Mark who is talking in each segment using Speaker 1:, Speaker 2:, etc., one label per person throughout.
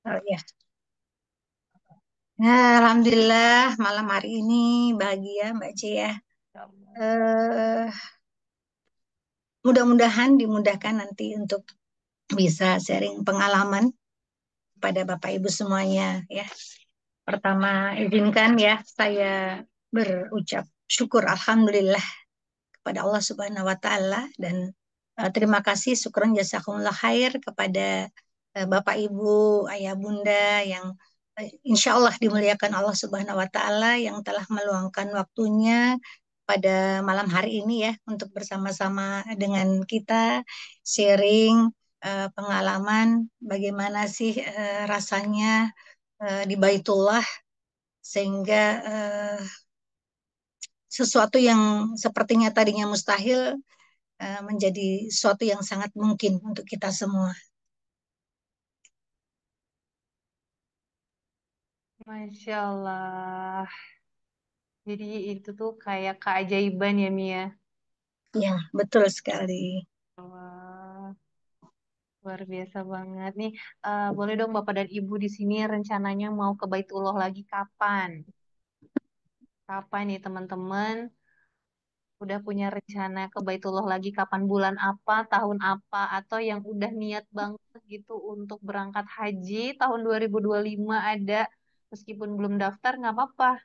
Speaker 1: Oh ya. Nah, Alhamdulillah malam hari ini bahagia Mbak C ya. Eh, Mudah-mudahan dimudahkan nanti untuk bisa sharing pengalaman pada Bapak Ibu semuanya ya. Pertama izinkan ya saya berucap syukur Alhamdulillah kepada Allah Subhanahu wa taala dan terima kasih syukron jazakumullah khair kepada Bapak Ibu, Ayah Bunda yang insya Allah dimuliakan Allah Subhanahu wa taala yang telah meluangkan waktunya pada malam hari ini ya untuk bersama-sama dengan kita sharing pengalaman bagaimana sih rasanya di Baitullah sehingga sesuatu yang sepertinya tadinya mustahil menjadi sesuatu yang sangat mungkin untuk kita semua.
Speaker 2: Masya Allah. Jadi itu tuh kayak keajaiban ya Mia.
Speaker 1: Ya, betul sekali.
Speaker 2: Wah, luar biasa banget nih. Boleh dong Bapak dan Ibu di sini rencananya mau ke Baitullah lagi kapan? Kapan nih teman-teman? Udah punya rencana ke Baitullah lagi kapan bulan apa, tahun apa, atau yang udah niat banget gitu untuk berangkat haji tahun 2025 ada, meskipun belum daftar nggak apa-apa.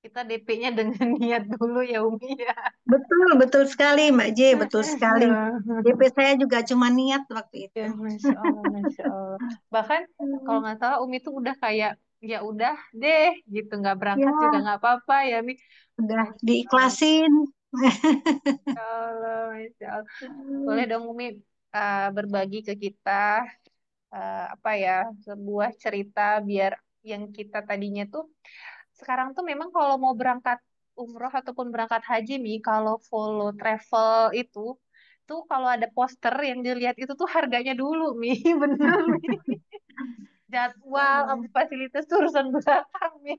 Speaker 2: Kita DP-nya dengan niat dulu ya Umi ya.
Speaker 1: Betul, betul sekali Mbak J, betul sekali. DP saya juga cuma niat waktu
Speaker 2: Ya,
Speaker 1: itu.
Speaker 2: Masya Allah, Masya Allah. Bahkan kalau nggak salah Umi tuh udah kayak, ya udah deh gitu, nggak berangkat juga
Speaker 1: Ya,
Speaker 2: nggak apa-apa ya Mi.
Speaker 1: udah
Speaker 2: Masya Allah,
Speaker 1: diikhlasin.
Speaker 2: Masya Allah, Masya Allah. Boleh dong Umi berbagi ke kita apa ya, sebuah cerita biar yang kita tadinya tuh sekarang tuh memang kalau mau berangkat umroh ataupun berangkat haji nih, kalau follow travel itu tuh kalau ada poster yang dilihat itu tuh harganya dulu Mi, bener Mi. Jadwal apa fasilitas tuh urusan belakang Mi.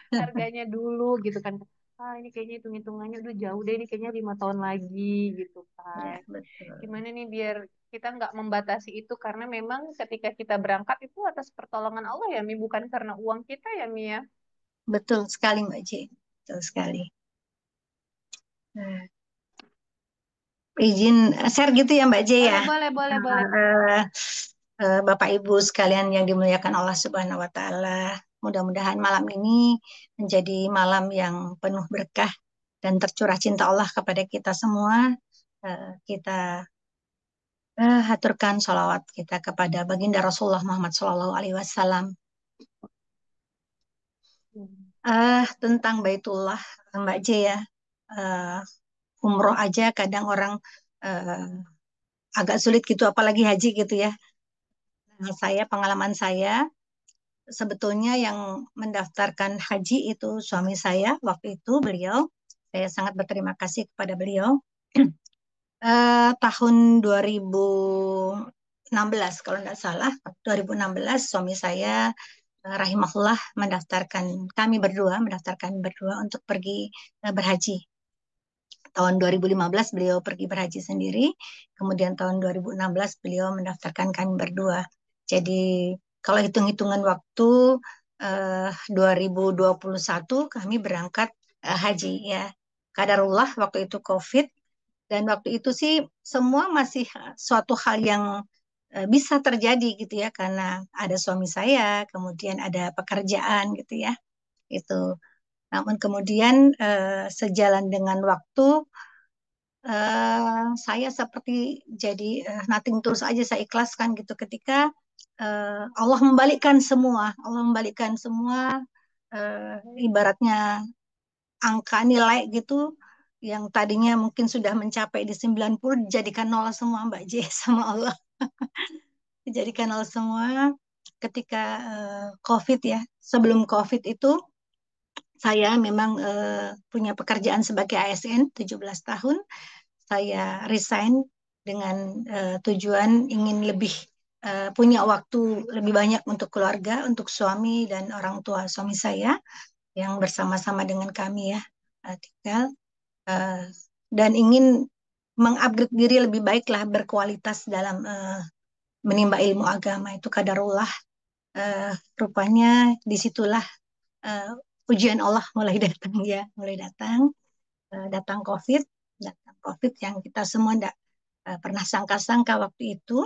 Speaker 2: Harganya dulu gitu kan. Ah ini kayaknya hitung-hitungannya udah jauh deh, ini kayaknya 5 tahun lagi gitu
Speaker 1: Ya,
Speaker 2: kan.
Speaker 1: betul.
Speaker 2: Gimana nih biar kita nggak membatasi itu karena memang ketika kita berangkat itu atas pertolongan Allah ya Mi, bukan karena uang kita ya Mi ya.
Speaker 1: Betul sekali Mbak J. Betul sekali. Nah, izin share gitu ya Mbak J ya.
Speaker 2: Boleh, boleh, boleh, boleh.
Speaker 1: Eh, Bapak Ibu sekalian yang dimuliakan Allah Subhanahu wa taala. Mudah-mudahan malam ini menjadi malam yang penuh berkah dan tercurah cinta Allah kepada kita semua. Kita haturkan sholawat kita kepada baginda Rasulullah Muhammad SAW. Tentang Baitullah, Mbak J ya. Eh, Umroh aja kadang orang eh, agak sulit gitu, apalagi haji gitu ya. Nah, pengalaman saya, sebetulnya yang mendaftarkan haji itu suami saya waktu itu beliau. Saya sangat berterima kasih kepada beliau. Tahun 2016 kalau tidak salah, 2016 suami saya rahimahullah mendaftarkan berdua untuk pergi berhaji. Tahun 2015 beliau pergi berhaji sendiri, kemudian tahun 2016 beliau mendaftarkan kami berdua. Jadi kalau hitung-hitungan waktu 2021 kami berangkat haji ya. Kadarullah waktu itu COVID dan waktu itu sih semua masih suatu hal yang bisa terjadi gitu ya karena ada suami saya, kemudian ada pekerjaan gitu ya. Itu. Namun kemudian sejalan dengan waktu saya seperti jadi nothing tulus aja saya ikhlaskan gitu ketika Allah membalikkan semua ibaratnya angka nilai gitu yang tadinya mungkin sudah mencapai di 90 dijadikan nol semua Mbak J sama Allah dijadikan nol semua ketika COVID ya sebelum COVID itu saya memang punya pekerjaan sebagai ASN 17 tahun saya resign dengan tujuan ingin lebih punya waktu lebih banyak untuk keluarga, untuk suami dan orang tua suami saya yang bersama-sama dengan kami ya tinggal eh, dan ingin mengupgrade diri lebih baik lah berkualitas dalam menimba ilmu agama itu kadarullah. eh, rupanya disitulah eh, ujian Allah mulai datang ya, mulai datang, datang COVID, datang COVID yang kita semua tidak pernah sangka-sangka waktu itu.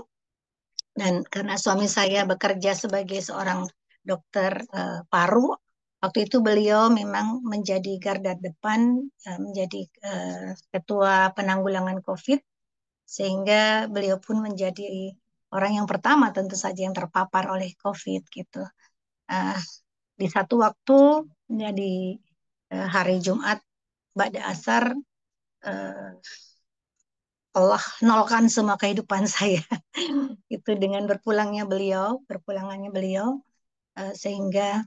Speaker 1: Dan karena suami saya bekerja sebagai seorang dokter paru, waktu itu beliau memang menjadi garda depan, menjadi ketua penanggulangan COVID, sehingga beliau pun menjadi orang yang pertama tentu saja yang terpapar oleh COVID gitu. Uh, di satu waktu, jadi hari Jumat Ba'da Asar, uh, Allah nolkan semua kehidupan saya. Itu dengan berpulangannya beliau, sehingga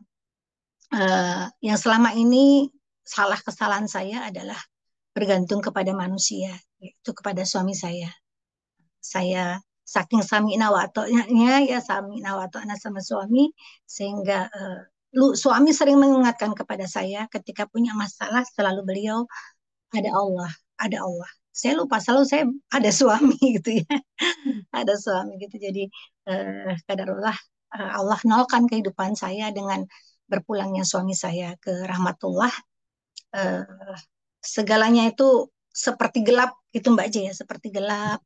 Speaker 1: yang selama ini kesalahan saya adalah bergantung kepada manusia, yaitu kepada suami saya. Saya saking sami nawatonya ya, sami nawatona sama suami, sehingga suami sering mengingatkan kepada saya ketika punya masalah, selalu beliau, ada Allah, ada Allah. Saya lupa, selalu saya ada suami gitu ya, ada suami gitu. Jadi kadarullah, Allah nolkan kehidupan saya dengan berpulangnya suami saya ke rahmatullah. Eh, Segalanya itu seperti gelap gitu Mbak J ya, seperti gelap.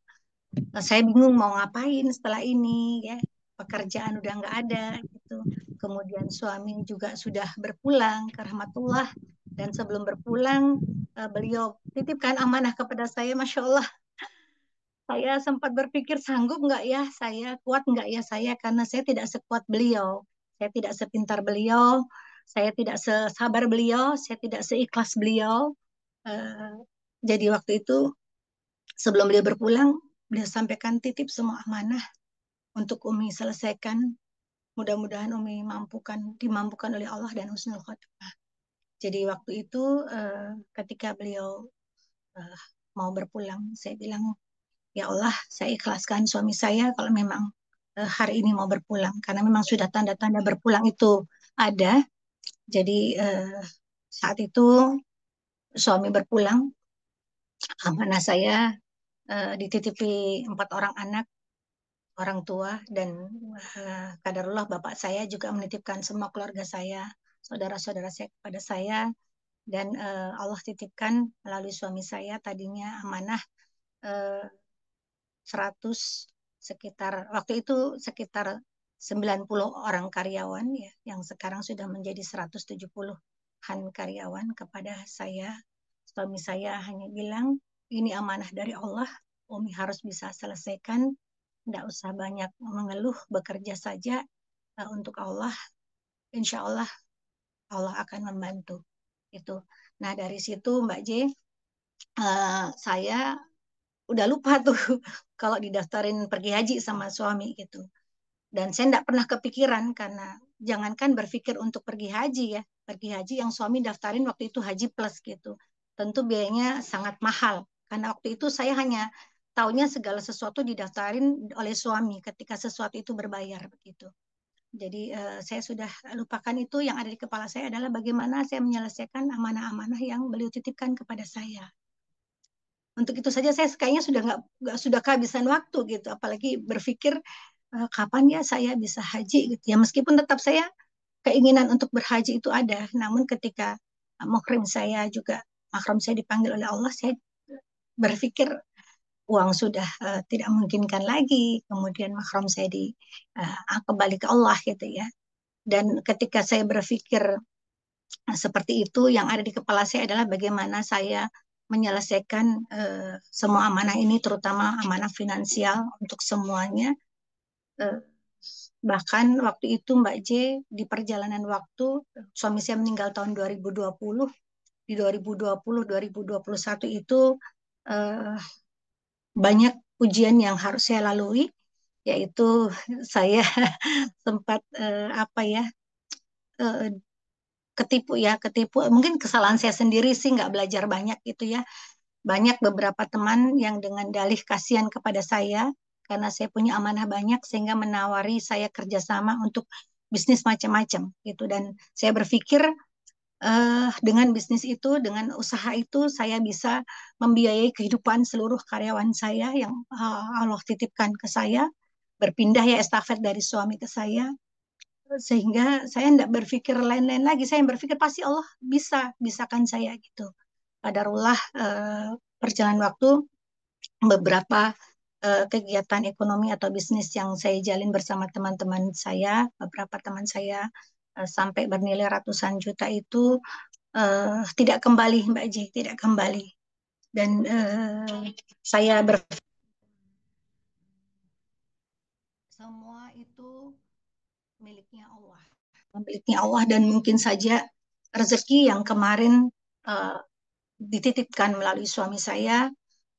Speaker 1: Saya bingung mau ngapain setelah ini ya, pekerjaan udah nggak ada gitu. Kemudian suami juga sudah berpulang ke rahmatullah, dan sebelum berpulang beliau titipkan amanah kepada saya. Masya Allah, saya sempat berpikir sanggup nggak ya saya, kuat nggak ya saya, karena saya tidak sekuat beliau, saya tidak sepintar beliau, saya tidak sesabar beliau, saya tidak seikhlas beliau. Eh, jadi waktu itu sebelum beliau berpulang, beliau sampaikan titip semua amanah untuk Umi selesaikan. Mudah-mudahan Umi dimampukan oleh Allah dan husnul khotimah. Jadi waktu itu ketika beliau eh, mau berpulang, saya bilang, ya Allah, saya ikhlaskan suami saya kalau memang hari ini mau berpulang, karena memang sudah tanda-tanda berpulang itu ada. Jadi saat itu suami berpulang, amanah saya dititipi 4 orang anak, orang tua, dan kadarullah bapak saya juga menitipkan semua keluarga saya, saudara-saudara saya kepada saya, dan Allah titipkan melalui suami saya tadinya amanah eh, 100, sekitar waktu itu sekitar 90 orang karyawan ya, yang sekarang sudah menjadi 170-an karyawan kepada saya. Suami saya hanya bilang, ini amanah dari Allah, Umi harus bisa selesaikan, tidak usah banyak mengeluh, bekerja saja untuk Allah, insya Allah Allah akan membantu itu. Nah dari situ Mbak J, saya udah lupa tuh kalau didaftarin pergi haji sama suami gitu. Dan saya tidak pernah kepikiran, karena jangankan berpikir untuk pergi haji ya, pergi haji yang suami daftarin waktu itu haji plus gitu. Tentu biayanya sangat mahal. Karena waktu itu saya hanya taunya segala sesuatu didaftarin oleh suami ketika sesuatu itu berbayar begitu. Jadi saya sudah lupakan itu, yang ada di kepala saya adalah bagaimana saya menyelesaikan amanah-amanah yang beliau titipkan kepada saya. Untuk itu saja saya kayaknya sudah kehabisan waktu gitu, apalagi berpikir kapan ya saya bisa haji gitu ya. Meskipun tetap saya keinginan untuk berhaji itu ada, namun ketika mahram saya dipanggil oleh Allah, saya berpikir uang sudah tidak memungkinkan lagi, kemudian mahram saya kembali ke Allah gitu ya. Dan ketika saya berpikir seperti itu, yang ada di kepala saya adalah bagaimana saya menyelesaikan semua amanah ini, terutama amanah finansial untuk semuanya. Eh, Bahkan waktu itu Mbak J, di perjalanan waktu, suami saya meninggal tahun 2020. Di 2020, 2021 itu eh, banyak ujian yang harus saya lalui, yaitu saya sempat eh, ketipu. Mungkin kesalahan saya sendiri sih, nggak belajar banyak gitu ya. Banyak beberapa teman yang dengan dalih kasihan kepada saya karena saya punya amanah banyak, sehingga menawari saya kerjasama untuk bisnis macam-macam gitu. Dan saya berpikir dengan bisnis itu, dengan usaha itu, saya bisa membiayai kehidupan seluruh karyawan saya yang Allah titipkan ke saya, berpindah ya estafet dari suami ke saya. sehingga saya tidak berpikir lain-lain lagi. Saya berpikir pasti Allah bisakan saya gitu. Qadarullah, perjalanan waktu beberapa kegiatan ekonomi atau bisnis yang saya jalin bersama teman-teman saya, beberapa teman saya sampai bernilai ratusan juta itu tidak kembali, Mbak J, tidak kembali. Dan saya semua itu miliknya Allah, dan mungkin saja rezeki yang kemarin uh, dititipkan melalui suami saya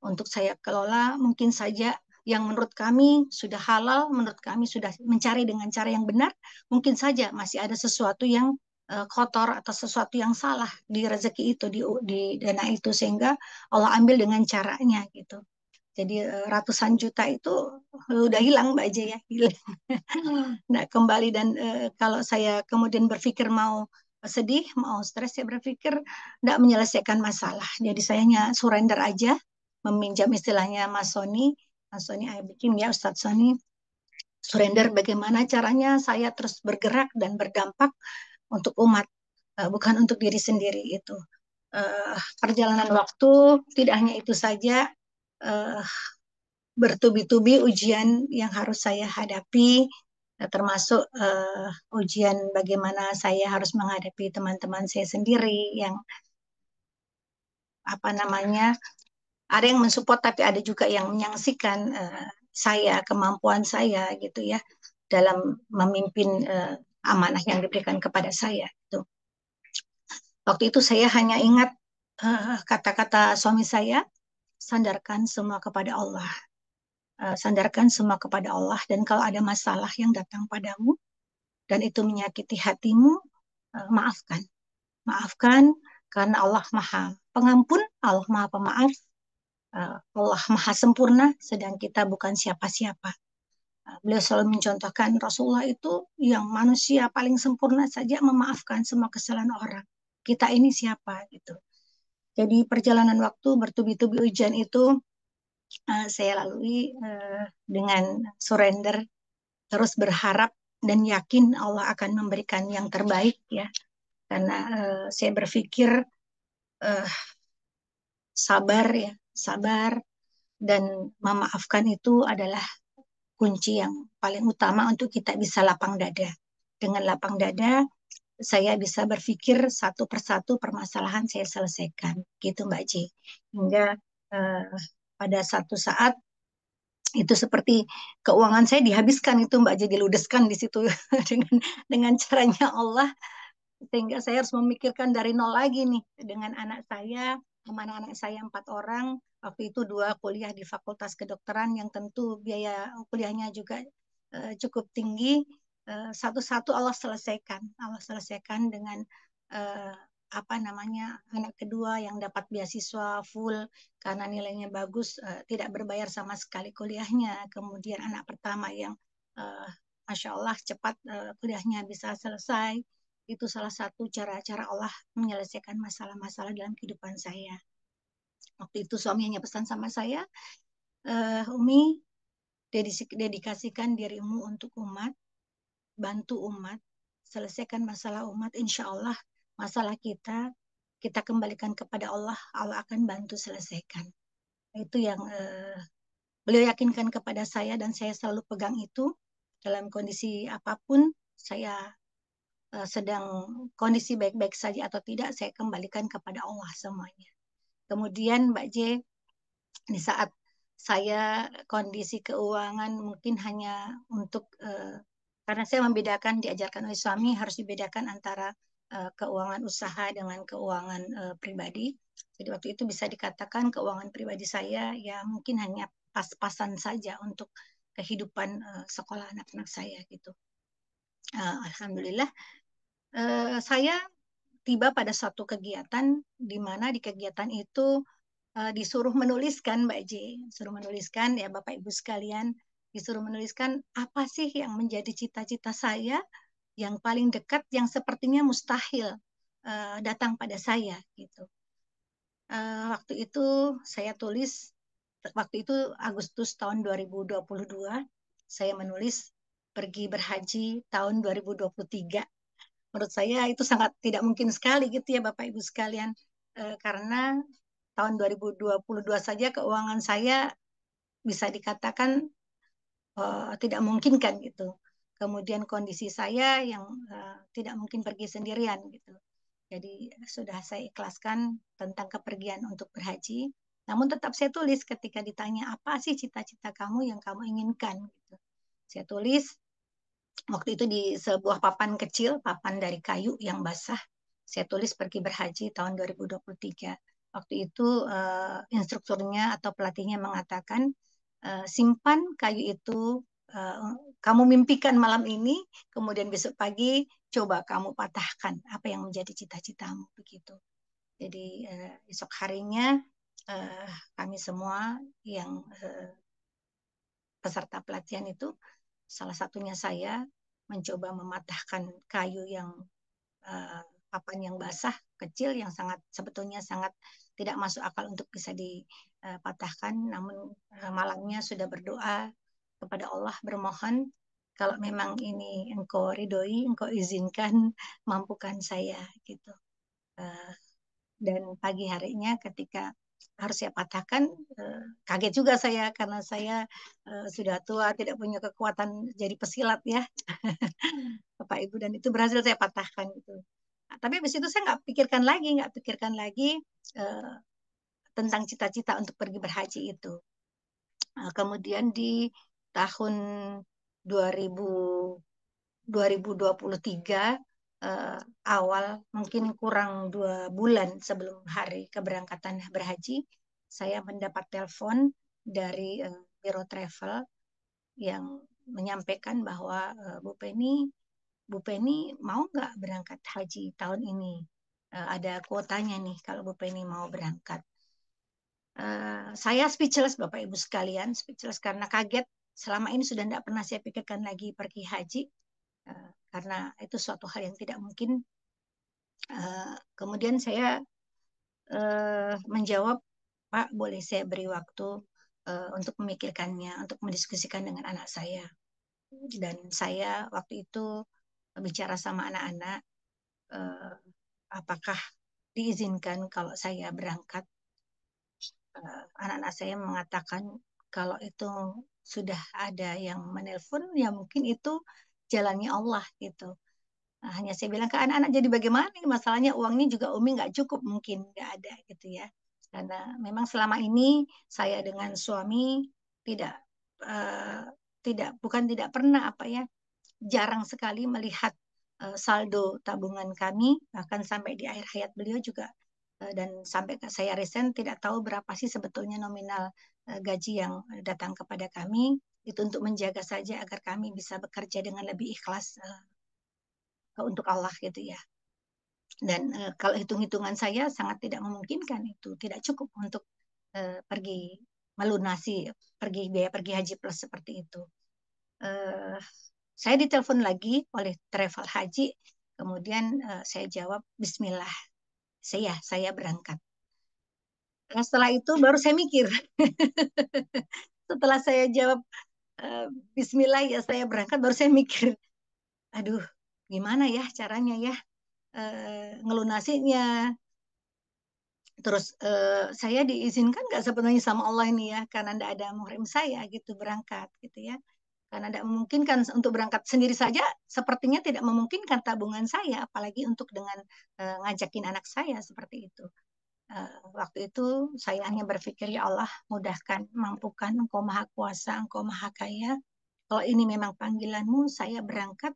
Speaker 1: untuk saya kelola, mungkin saja yang menurut kami sudah halal, menurut kami sudah mencari dengan cara yang benar, mungkin saja masih ada sesuatu yang kotor atau sesuatu yang salah di rezeki itu, di dana itu, sehingga Allah ambil dengan caranya gitu. Jadi ratusan juta itu udah hilang, Mbak J, ya, hilang. Nggak kembali. Dan kalau saya kemudian berpikir mau sedih, mau stres, saya berpikir nggak menyelesaikan masalah. Jadi saya hanya surrender aja, meminjam istilahnya Mas Sony bikin ya, Ustadz Sony, surrender bagaimana caranya saya terus bergerak dan berdampak untuk umat, bukan untuk diri sendiri itu. Perjalanan waktu tidak hanya itu saja, uh, bertubi-tubi ujian yang harus saya hadapi, termasuk ujian bagaimana saya harus menghadapi teman-teman saya sendiri yang apa namanya, ada yang mensupport tapi ada juga yang menyaksikan saya, kemampuan saya gitu ya, dalam memimpin amanah yang diberikan kepada saya. Gitu. Waktu itu saya hanya ingat kata-kata suami saya, sandarkan semua kepada Allah. Sandarkan semua kepada Allah, dan kalau ada masalah yang datang padamu dan itu menyakiti hatimu, maafkan. Maafkan, karena Allah Maha Pengampun, Allah Maha Pemaaf, Allah Maha Sempurna, sedang kita bukan siapa-siapa. Beliau selalu mencontohkan Rasulullah itu yang manusia paling sempurna saja memaafkan semua kesalahan orang. Kita ini siapa gitu. Jadi perjalanan waktu bertubi-tubi ujian itu saya lalui dengan surrender, terus berharap dan yakin Allah akan memberikan yang terbaik ya, karena saya berpikir uh, sabar ya, sabar dan memaafkan itu adalah kunci yang paling utama untuk kita bisa lapang dada. Dengan lapang dada saya bisa berpikir satu persatu permasalahan saya selesaikan gitu, Mbak J, hingga uh, pada satu saat itu seperti keuangan saya dihabiskan itu, Mbak, jadi ludeskan di situ dengan caranya Allah, sehingga saya harus memikirkan dari nol lagi nih dengan anak saya, anak-anak saya 4 orang, waktu itu 2 kuliah di Fakultas Kedokteran yang tentu biaya kuliahnya juga cukup tinggi. Satu-satu Allah selesaikan dengan uh, apa namanya, anak kedua yang dapat beasiswa full karena nilainya bagus, tidak berbayar sama sekali kuliahnya. Kemudian anak pertama yang uh, Masya Allah cepat kuliahnya bisa selesai. Itu salah satu cara-cara Allah menyelesaikan masalah-masalah dalam kehidupan saya. Waktu itu suaminya pesan sama saya, Umi, dedikasikan dirimu untuk umat, bantu umat, selesaikan masalah umat, insya Allah masalah kita kembalikan kepada Allah, Allah akan bantu selesaikan. Itu yang beliau yakinkan kepada saya, dan saya selalu pegang itu dalam kondisi apapun. Saya sedang kondisi baik-baik saja atau tidak, saya kembalikan kepada Allah semuanya. Kemudian Mbak J, di saat saya kondisi keuangan mungkin hanya untuk karena saya membedakan, diajarkan oleh suami harus dibedakan antara keuangan usaha dengan keuangan pribadi. Jadi waktu itu bisa dikatakan keuangan pribadi saya ya mungkin hanya pas-pasan saja untuk kehidupan sekolah anak-anak saya gitu. Alhamdulillah saya tiba pada suatu kegiatan di mana di kegiatan itu disuruh menuliskan, Mbak J, suruh menuliskan ya Bapak Ibu sekalian, disuruh menuliskan apa sih yang menjadi cita-cita saya yang paling dekat yang sepertinya mustahil datang pada saya gitu. Waktu itu saya tulis, waktu itu Agustus tahun 2022 saya menulis pergi berhaji tahun 2023. Menurut saya itu sangat tidak mungkin sekali gitu ya Bapak Ibu sekalian. Karena tahun 2022 saja keuangan saya bisa dikatakan tidak memungkinkan gitu. Kemudian kondisi saya yang tidak mungkin pergi sendirian gitu. Jadi sudah saya ikhlaskan tentang kepergian untuk berhaji. Namun tetap saya tulis ketika ditanya apa sih cita-cita kamu yang kamu inginkan gitu. Saya tulis waktu itu di sebuah papan kecil, papan dari kayu yang basah. Saya tulis pergi berhaji tahun 2023. Waktu itu instrukturnya atau pelatihnya mengatakan simpan kayu itu, uh, kamu mimpikan malam ini, kemudian besok pagi coba kamu patahkan apa yang menjadi cita-citamu begitu. Jadi esok harinya uh, kami semua yang peserta pelatihan itu, salah satunya saya mencoba mematahkan kayu yang papan yang basah kecil yang sangat sebetulnya sangat tidak masuk akal untuk bisa dipatahkan. Namun malamnya sudah berdoa kepada Allah bermohon kalau memang ini engkau ridhoi, engkau izinkan, mampukan saya gitu. Eh, Dan pagi harinya ketika harus saya patahkan, kaget juga saya karena saya sudah tua, tidak punya kekuatan jadi pesilat ya, Bapak Ibu, dan itu berhasil saya patahkan gitu. Nah, tapi habis itu saya nggak pikirkan lagi uh, tentang cita-cita untuk pergi berhaji itu. Kemudian di tahun 2000, 2023 awal, mungkin kurang 2 bulan sebelum hari keberangkatan berhaji, saya mendapat telepon dari Biro Travel yang menyampaikan bahwa Bu Penny mau nggak berangkat haji tahun ini? Ada kuotanya nih kalau Bu Penny mau berangkat. Saya speechless Bapak Ibu sekalian, speechless karena kaget. Selama ini sudah tidak pernah saya pikirkan lagi pergi haji, karena itu suatu hal yang tidak mungkin. Kemudian saya menjawab, Pak, boleh saya beri waktu untuk memikirkannya, untuk mendiskusikan dengan anak saya. Dan saya waktu itu bicara sama anak-anak, eh, apakah diizinkan kalau saya berangkat. Anak-anak saya mengatakan kalau itu sudah ada yang menelpon, ya mungkin itu jalannya Allah gitu. Nah, hanya saya bilang ke anak-anak, jadi bagaimana nih masalahnya, uangnya juga Umi nggak cukup, mungkin nggak ada gitu ya. Karena memang selama ini saya dengan suami tidak eh, bukan tidak pernah apa ya, jarang sekali melihat saldo tabungan kami, bahkan sampai di akhir hayat beliau juga, dan sampai saya resign tidak tahu berapa sih sebetulnya nominal gaji yang datang kepada kami, itu untuk menjaga saja agar kami bisa bekerja dengan lebih ikhlas untuk Allah gitu ya. Dan kalau hitung-hitungan saya sangat tidak memungkinkan, itu tidak cukup untuk pergi melunasi biaya pergi haji plus seperti itu. Uh, saya ditelepon lagi oleh travel haji, kemudian saya jawab Bismillah, saya berangkat. Nah, setelah itu baru saya mikir. Setelah saya jawab uh, Bismillah ya saya berangkat, baru saya mikir, aduh gimana ya caranya ya ngelunasinya. Terus saya diizinkan nggak sebenarnya sama Allah ini ya, karena tidak ada muhrim saya gitu berangkat gitu ya. Karena tidak memungkinkan untuk berangkat sendiri saja, sepertinya tidak memungkinkan tabungan saya, apalagi untuk dengan ngajakin anak saya seperti itu. Waktu itu saya hanya berpikir, ya Allah mudahkan, mampukan, Engkau maha kuasa, Engkau maha kaya. Kalau ini memang panggilanmu, saya berangkat.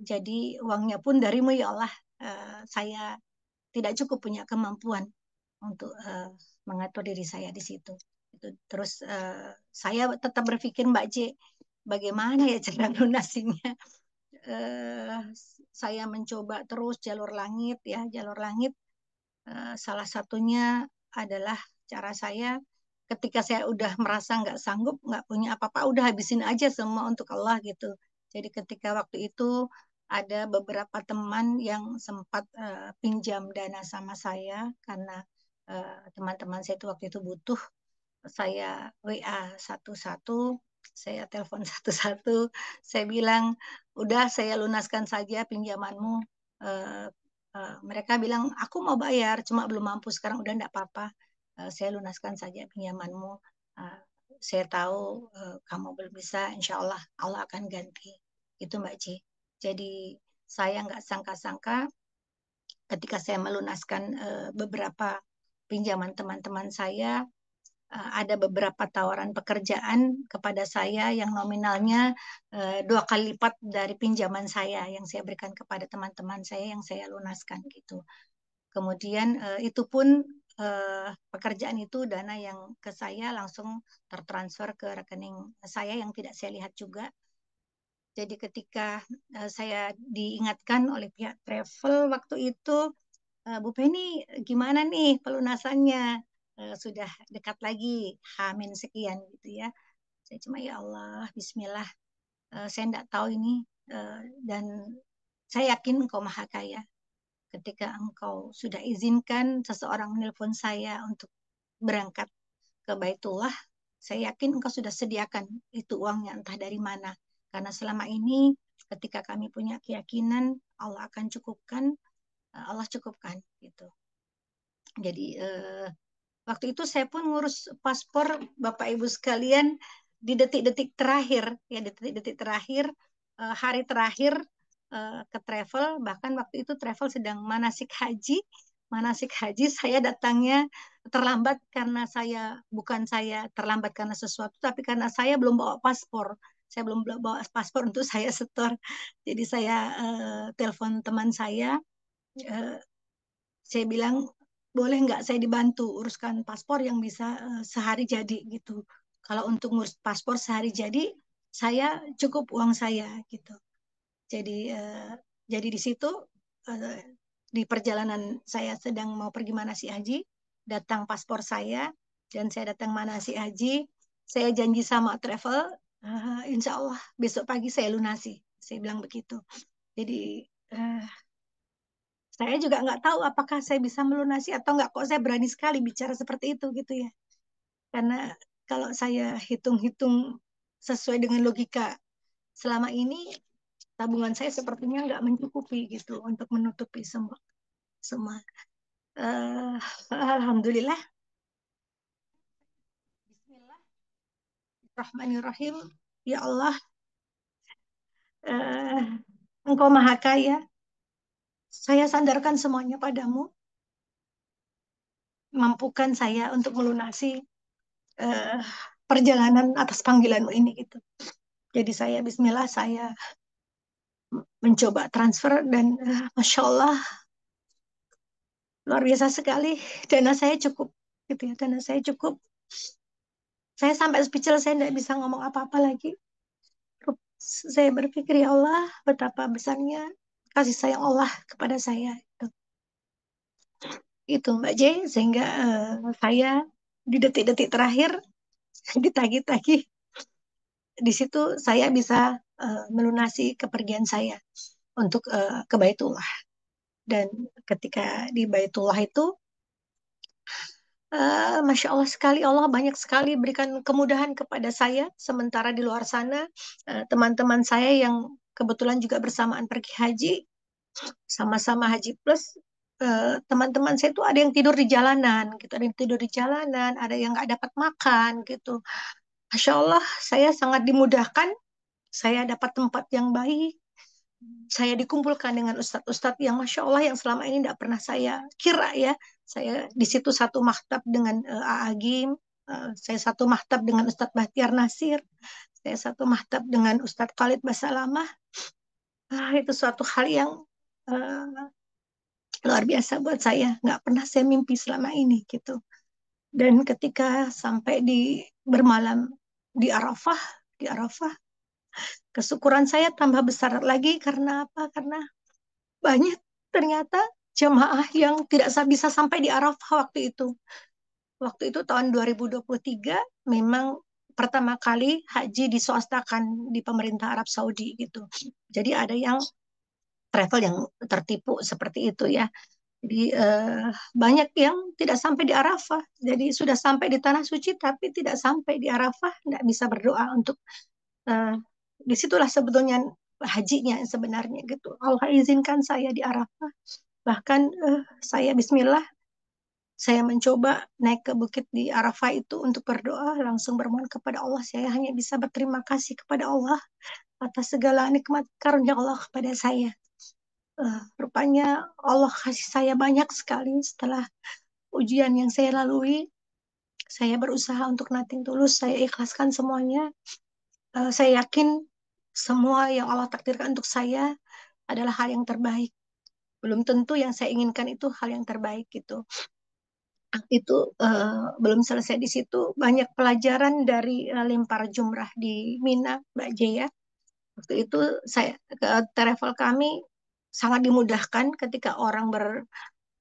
Speaker 1: Jadi uangnya pun darimu ya Allah. Saya tidak cukup punya kemampuan untuk mengatur diri saya di situ. Terus saya tetap berpikir, Mbak J, bagaimana ya cara lunasinya? Uh, saya mencoba terus jalur langit ya, jalur langit. Salah satunya adalah cara saya ketika saya udah merasa nggak sanggup, nggak punya apa-apa, udah habisin aja semua untuk Allah gitu. Jadi ketika waktu itu ada beberapa teman yang sempat pinjam dana sama saya karena teman-teman saya itu waktu itu butuh, saya WA satu-satu. Saya telepon satu-satu, saya bilang, udah saya lunaskan saja pinjamanmu. Eh, Mereka bilang, aku mau bayar, cuma belum mampu sekarang, udah enggak apa-apa. Saya lunaskan saja pinjamanmu. Eh, saya tahu kamu belum bisa, insya Allah Allah akan ganti. Itu Mbak Ci. Jadi saya nggak sangka-sangka ketika saya melunaskan beberapa pinjaman teman-teman saya, ada beberapa tawaran pekerjaan kepada saya yang nominalnya 2 kali lipat dari pinjaman saya yang saya berikan kepada teman-teman saya yang saya lunaskan gitu. Kemudian itu pun pekerjaan itu dana yang ke saya langsung tertransfer ke rekening saya yang tidak saya lihat juga. Jadi ketika saya diingatkan oleh pihak travel waktu itu, Bu Penny, gimana nih pelunasannya? Sudah dekat lagi, Hamin sekian gitu ya. Saya cuma ya Allah, Bismillah. Saya tidak tahu ini dan saya yakin Engkau Maha Kaya. Ketika Engkau sudah izinkan seseorang menelpon saya untuk berangkat ke Baitullah, saya yakin Engkau sudah sediakan itu uangnya entah dari mana. Karena selama ini ketika kami punya keyakinan Allah akan cukupkan, Allah cukupkan gitu. Jadi waktu itu saya pun ngurus paspor Bapak Ibu sekalian di detik-detik terakhir, ya detik-detik terakhir, hari terakhir ke travel, bahkan waktu itu travel sedang manasik haji. Manasik haji saya datangnya terlambat karena bukan saya terlambat karena sesuatu, tapi karena saya belum bawa paspor. Saya belum bawa paspor untuk saya setor. Jadi saya telepon teman eh, saya bilang boleh nggak saya dibantu uruskan paspor yang bisa sehari jadi gitu. Kalau untuk ngurus paspor sehari jadi, saya cukup uang saya gitu. Jadi jadi di situ eh, di perjalanan saya sedang mau pergi manasik haji, datang paspor saya dan saya datang manasik haji, saya janji sama travel, insya Allah besok pagi saya lunasi. Saya bilang begitu. Jadi eh, saya juga nggak tahu apakah saya bisa melunasi atau nggak. Kok saya berani sekali bicara seperti itu gitu ya. Karena kalau saya hitung-hitung sesuai dengan logika selama ini, tabungan saya sepertinya nggak mencukupi gitu untuk menutupi semua. semua. Eh, Alhamdulillah. Bismillahirrahmanirrahim. Ya Allah, eh, Engkau Maha Kaya. Saya sandarkan semuanya padamu. Mampukan saya untuk melunasi eh, perjalanan atas panggilanmu ini gitu. Jadi saya Bismillah saya mencoba transfer dan Masya Allah luar biasa sekali, dana saya cukup gitu ya, dana saya cukup. Saya sampai speechless, saya tidak bisa ngomong apa-apa lagi. Saya berpikir ya Allah betapa besarnya kasih sayang Allah kepada saya itu Mbak J, sehingga saya di detik-detik terakhir ditagih-tagih, di situ saya bisa melunasi kepergian saya untuk ke Baitullah. Dan ketika di Baitullah itu, Masya Allah sekali, Allah banyak sekali berikan kemudahan kepada saya. Sementara di luar sana, teman-teman saya yang kebetulan juga bersamaan pergi haji, sama-sama haji plus, teman-teman saya itu ada yang tidur di jalanan, gitu, ada yang tidur di jalanan, ada yang nggak dapat makan, gitu. Masya Allah, saya sangat dimudahkan. Saya dapat tempat yang baik, saya dikumpulkan dengan ustadz-ustadz yang Masya Allah yang selama ini tidak pernah saya kira ya. Saya di situ satu maktab dengan Agim, saya satu maktab dengan Ustadz Bahtiar Nasir, saya satu maktab dengan Ustadz Khalid Basalamah. Itu suatu hal yang uh, luar biasa buat saya. Nggak pernah saya mimpi selama ini gitu. Dan ketika sampai di bermalam di Arafah, kesyukuran saya tambah besar lagi karena apa? Karena banyak ternyata jemaah yang tidak bisa sampai di Arafah waktu itu. Waktu itu tahun 2023 memang pertama kali haji diswastakan di pemerintah Arab Saudi gitu. Jadi ada yang travel yang tertipu seperti itu ya. Jadi banyak yang tidak sampai di Arafah. Jadi sudah sampai di tanah suci tapi tidak sampai di Arafah, tidak bisa berdoa untuk eh, disitulah sebetulnya hajinya sebenarnya gitu. Allah izinkan saya di Arafah. Bahkan saya Bismillah, saya mencoba naik ke bukit di Arafah itu untuk berdoa, langsung bermohon kepada Allah. Saya hanya bisa berterima kasih kepada Allah atas segala nikmat karunia Allah kepada saya. Rupanya Allah kasih saya banyak sekali setelah ujian yang saya lalui. Saya berusaha untuk nating tulus, saya ikhlaskan semuanya. Saya yakin semua yang Allah takdirkan untuk saya adalah hal yang terbaik. Belum tentu yang saya inginkan itu hal yang terbaik gitu. Itu belum selesai di situ. Banyak pelajaran dari lempar jumrah di Mina, Mbak Jaya. Waktu itu saya travel kami sangat dimudahkan ketika orang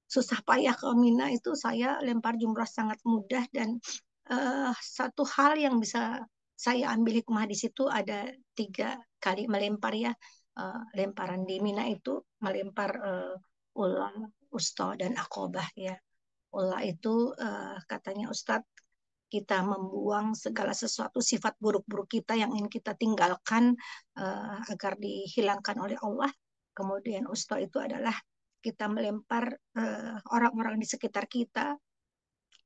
Speaker 1: susah payah ke Mina itu saya lempar jumrah sangat mudah dan satu hal yang bisa saya ambil hikmah di situ ada 3 kali melempar ya. Lemparan di Mina itu melempar ular, usta dan akobah ya. Ular itu katanya Ustadz kita membuang segala sesuatu sifat buruk-buruk kita yang ingin kita tinggalkan agar dihilangkan oleh Allah. Kemudian usta itu adalah kita melempar orang-orang di sekitar kita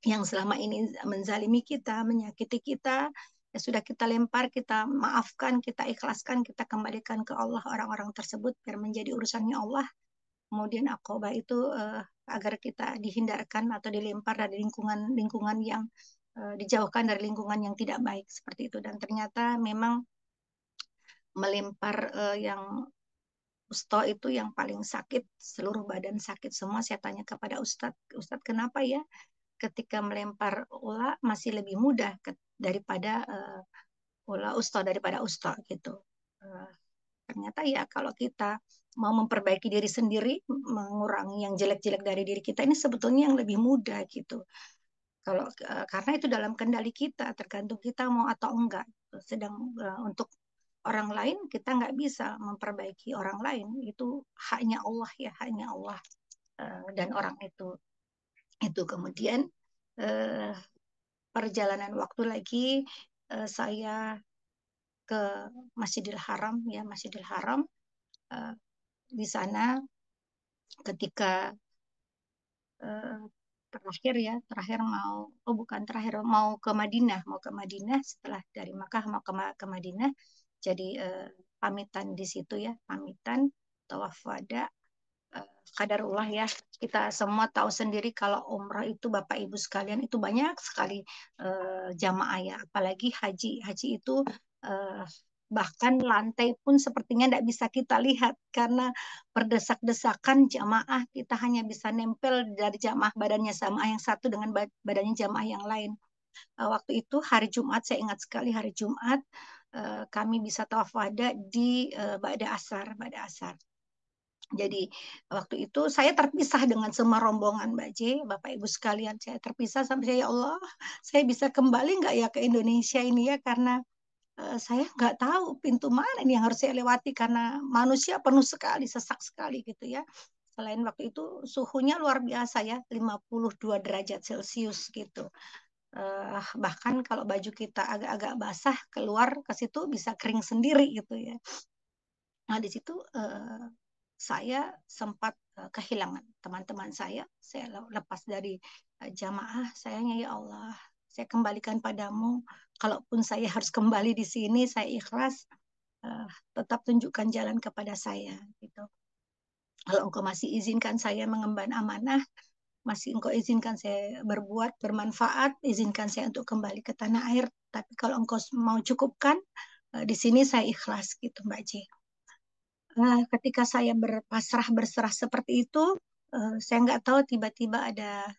Speaker 1: yang selama ini menzalimi kita, menyakiti kita, ya sudah kita lempar, kita maafkan, kita ikhlaskan, kita kembalikan ke Allah orang-orang tersebut biar menjadi urusannya Allah. Kemudian akobah itu agar kita dihindarkan atau dilempar dari lingkungan-lingkungan yang dijauhkan dari lingkungan yang tidak baik seperti itu. Dan ternyata memang melempar yang Usto itu yang paling sakit, seluruh badan sakit semua. Saya tanya kepada Ustadz, Ustadz kenapa ya ketika melempar ular masih lebih mudah daripada ular Usto daripada Usto gitu. Uh, Ternyata ya kalau kita mau memperbaiki diri sendiri, mengurangi yang jelek-jelek dari diri kita ini sebetulnya yang lebih mudah gitu. Kalau karena itu dalam kendali kita, tergantung kita mau atau enggak. Sedang untuk orang lain kita nggak bisa memperbaiki orang lain, itu haknya Allah ya, haknya Allah. Dan orang itu kemudian eh, perjalanan waktu lagi saya ke Masjidil Haram ya, Masjidil Haram. Eh, di sana ketika eh, terakhir mau, oh bukan terakhir, mau ke Madinah setelah dari Makkah mau ke Madinah. Jadi pamitan di situ ya, pamitan tawaf wada. eh, Qadarullah ya, kita semua tahu sendiri kalau umrah itu Bapak Ibu sekalian itu banyak sekali jamaah ya, apalagi haji. Haji itu eh, bahkan lantai pun sepertinya tidak bisa kita lihat karena berdesak-desakan jamaah, kita hanya bisa nempel dari jamaah badannya sama yang satu dengan badannya jamaah yang lain. Waktu itu hari Jumat, saya ingat sekali hari Jumat kami bisa tawaf wada di Ba'da Asar. Jadi waktu itu saya terpisah dengan semua rombongan Mbak J, Bapak Ibu sekalian. Saya terpisah sampai saya, ya Allah, saya bisa kembali nggak ya ke Indonesia ini ya, karena saya nggak tahu pintu mana ini yang harus saya lewati karena manusia penuh sekali, sesak sekali gitu ya. Selain waktu itu suhunya luar biasa ya, 52 derajat Celcius gitu. Bahkan kalau baju kita agak-agak basah keluar ke situ bisa kering sendiri gitu ya. Nah, di situ saya sempat kehilangan teman-teman saya lepas dari jamaah, sayangnya ya Allah, saya kembalikan padamu, kalaupun saya harus kembali di sini, saya ikhlas, eh, tetap tunjukkan jalan kepada saya, gitu. Kalau engkau masih izinkan saya mengemban amanah, masih engkau izinkan saya berbuat, bermanfaat, izinkan saya untuk kembali ke tanah air, tapi kalau engkau mau cukupkan, di sini saya ikhlas, gitu Mbak J. Nah, ketika saya berpasrah berserah seperti itu, saya nggak tahu tiba-tiba ada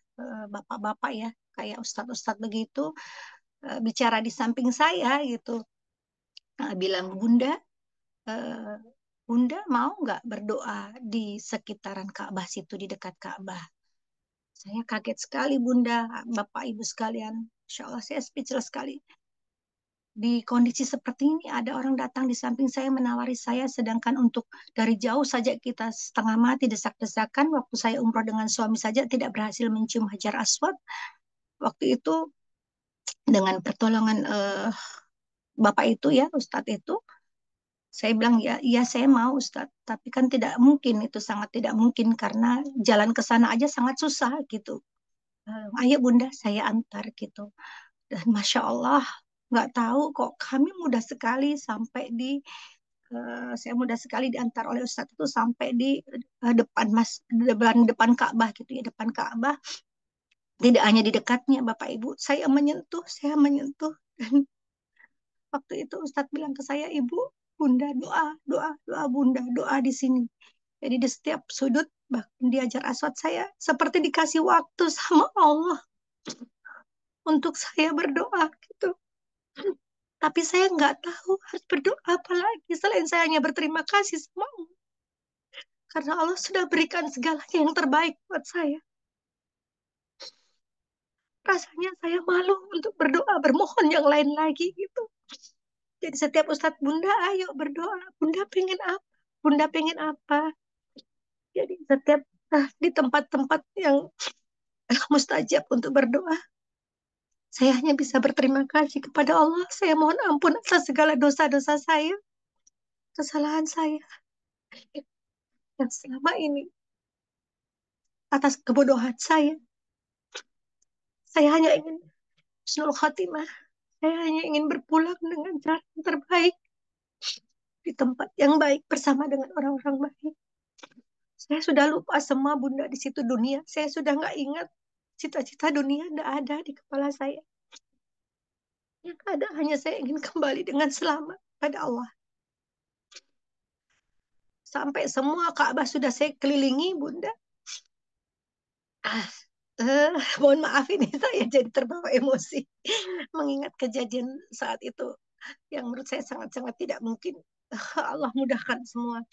Speaker 1: bapak-bapak ya, kayak ustadz-ustadz begitu, bicara di samping saya gitu. Bilang, Bunda, eh, Bunda mau nggak berdoa di sekitaran Ka'bah situ, di dekat Ka'bah? Saya kaget sekali Bunda, Bapak Ibu sekalian. Insya Allah saya speechless sekali. di kondisi seperti ini ada orang datang di samping saya menawari saya, sedangkan untuk dari jauh saja kita setengah mati desak-desakan. Waktu saya umroh dengan suami saja tidak berhasil mencium Hajar Aswad. Waktu itu dengan pertolongan Bapak itu ya, Ustadz itu, saya bilang ya, iya saya mau Ustadz, tapi kan tidak mungkin, itu sangat tidak mungkin karena jalan ke sana aja sangat susah gitu. Ayo Bunda, saya antar gitu. Dan Masya Allah, nggak tahu kok kami mudah sekali sampai di saya mudah sekali diantar oleh Ustadz itu sampai di depan depan depan Ka'bah gitu ya, depan Ka'bah. Tidak hanya di dekatnya Bapak Ibu, saya menyentuh. Dan waktu itu Ustadz bilang ke saya, Ibu, Bunda doa, doa, doa Bunda, doa di sini. Jadi di setiap sudut, bahkan di Hajar Aswad saya seperti dikasih waktu sama Allah untuk saya berdoa gitu. Tapi saya nggak tahu harus berdoa apa lagi selain saya hanya berterima kasih sama Allah. Karena Allah sudah berikan segalanya yang terbaik buat saya. Rasanya saya malu untuk berdoa, bermohon yang lain lagi gitu. Jadi setiap Ustadz, Bunda ayo berdoa. Bunda pengen apa? Bunda pengen apa? Jadi setiap di tempat-tempat yang mustajab untuk berdoa, saya hanya bisa berterima kasih kepada Allah. Saya mohon ampun atas segala dosa-dosa saya, kesalahan saya yang selama ini, atas kebodohan saya. Saya hanya ingin husnul khatimah. Saya hanya ingin berpulang dengan cara yang terbaik, di tempat yang baik bersama dengan orang-orang baik. Saya sudah lupa semua Bunda di situ dunia. Saya sudah nggak ingat cita-cita dunia, tidak ada di kepala saya. Yang ada hanya saya ingin kembali dengan selamat pada Allah. Sampai semua Ka'bah sudah saya kelilingi Bunda. Ah, eh, mohon maaf ini saya jadi terbawa emosi mengingat kejadian saat itu yang menurut saya sangat-sangat tidak mungkin. Allah mudahkan semua.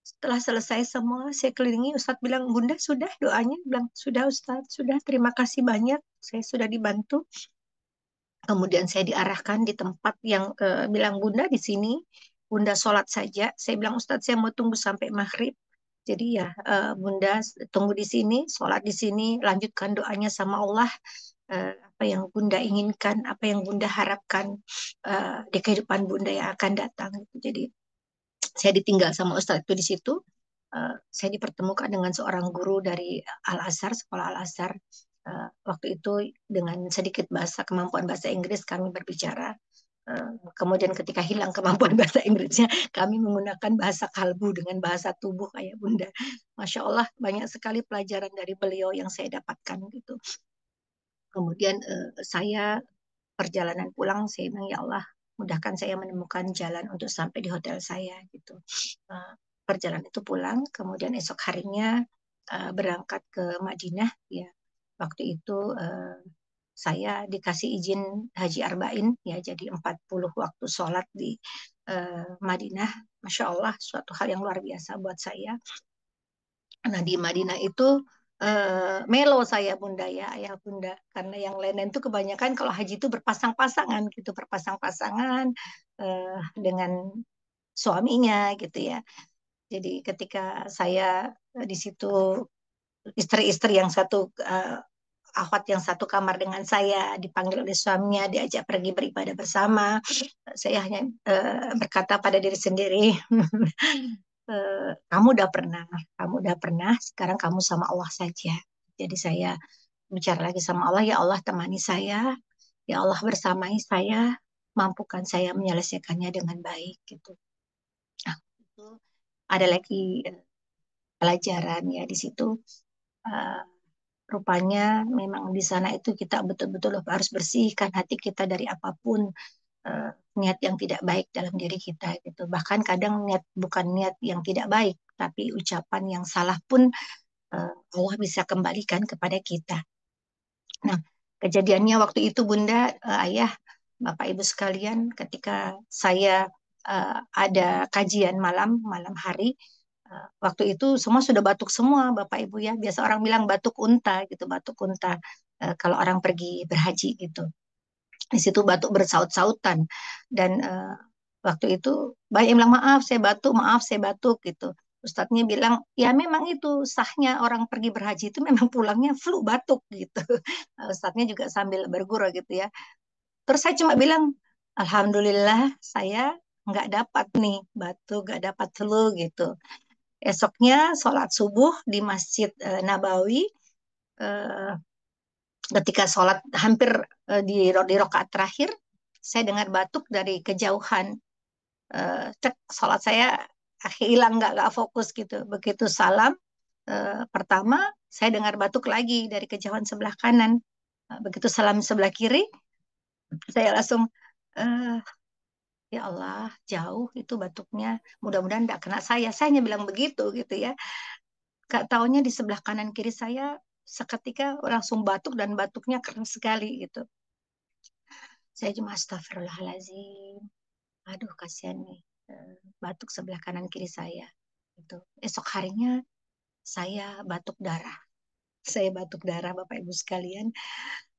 Speaker 1: Setelah selesai semua, saya kelilingi, Ustadz bilang, Bunda sudah doanya? Bilang, sudah Ustadz, sudah. Terima kasih banyak. Saya sudah dibantu. Kemudian saya diarahkan di tempat yang bilang, Bunda di sini, Bunda sholat saja. Saya bilang, Ustadz saya mau tunggu sampai maghrib. Jadi ya, Bunda tunggu di sini, sholat di sini, lanjutkan doanya sama Allah. Apa yang Bunda inginkan, apa yang Bunda harapkan di kehidupan Bunda yang akan datang. Jadi saya ditinggal sama Ustadz itu di situ. Saya dipertemukan dengan seorang guru dari Al-Azhar, sekolah Al-Azhar. Waktu itu dengan sedikit kemampuan bahasa Inggris kami berbicara. Kemudian ketika hilang kemampuan bahasa Inggrisnya, kami menggunakan bahasa kalbu dengan bahasa tubuh kayak Bunda. Masya Allah, banyak sekali pelajaran dari beliau yang saya dapatkan gitu. Kemudian saya perjalanan pulang, saya bilang, ya Allah, mudahkan saya menemukan jalan untuk sampai di hotel saya gitu. Uh, Perjalanan itu pulang, kemudian esok harinya berangkat ke Madinah ya. Waktu itu saya dikasih izin Haji Arba'in ya, jadi 40 waktu sholat di Madinah. Masya Allah, suatu hal yang luar biasa buat saya. Nah, di Madinah itu melo saya Bunda ya, ayah Bunda. Karena yang lain itu kebanyakan kalau haji itu berpasang-pasangan gitu, berpasang-pasangan dengan suaminya gitu ya. Jadi ketika saya di situ istri-istri yang satu akhwat yang satu kamar dengan saya dipanggil oleh suaminya diajak pergi beribadah bersama, saya hanya berkata pada diri sendiri, kamu udah pernah, sekarang kamu sama Allah saja. Jadi saya bicara lagi sama Allah, ya Allah temani saya, ya Allah bersamai saya, mampukan saya menyelesaikannya dengan baik gitu. Nah, itu ada lagi pelajaran ya di situ. Eh, Rupanya memang di sana itu kita betul-betul harus bersihkan hati kita dari apapun niat yang tidak baik dalam diri kita gitu. Bahkan kadang niat bukan niat yang tidak baik, tapi ucapan yang salah pun Allah bisa kembalikan kepada kita. Nah, kejadiannya waktu itu Bunda, Ayah, Bapak Ibu sekalian, ketika saya ada kajian malam hari, waktu itu semua sudah batuk semua Bapak Ibu ya. Biasa orang bilang batuk unta gitu, batuk unta kalau orang pergi berhaji gitu. Di situ batuk bersaut-sautan dan waktu itu banyak yang bilang maaf saya batuk gitu. Ustadznya bilang ya memang itu sahnya orang pergi berhaji itu memang pulangnya flu batuk gitu. Ustadznya juga sambil bergurau gitu ya. Terus saya cuma bilang alhamdulillah saya nggak dapat nih batuk, nggak dapat flu gitu. Esoknya sholat subuh di Masjid Nabawi, eh, ketika sholat hampir di rokaat terakhir, saya dengar batuk dari kejauhan. Cek sholat saya hilang, nggak fokus gitu. Begitu salam pertama, saya dengar batuk lagi dari kejauhan sebelah kanan. Begitu salam sebelah kiri, saya langsung eh, ya Allah jauh itu batuknya. Mudah-mudahan tidak kena saya. Saya hanya bilang begitu gitu ya. Gak taunya di sebelah kanan kiri saya seketika langsung batuk dan batuknya keras sekali gitu. Saya cuma astagfirullahaladzim. Aduh, kasihan nih. Batuk sebelah kanan kiri saya. Itu. Esok harinya saya batuk darah. Saya batuk darah, Bapak Ibu sekalian.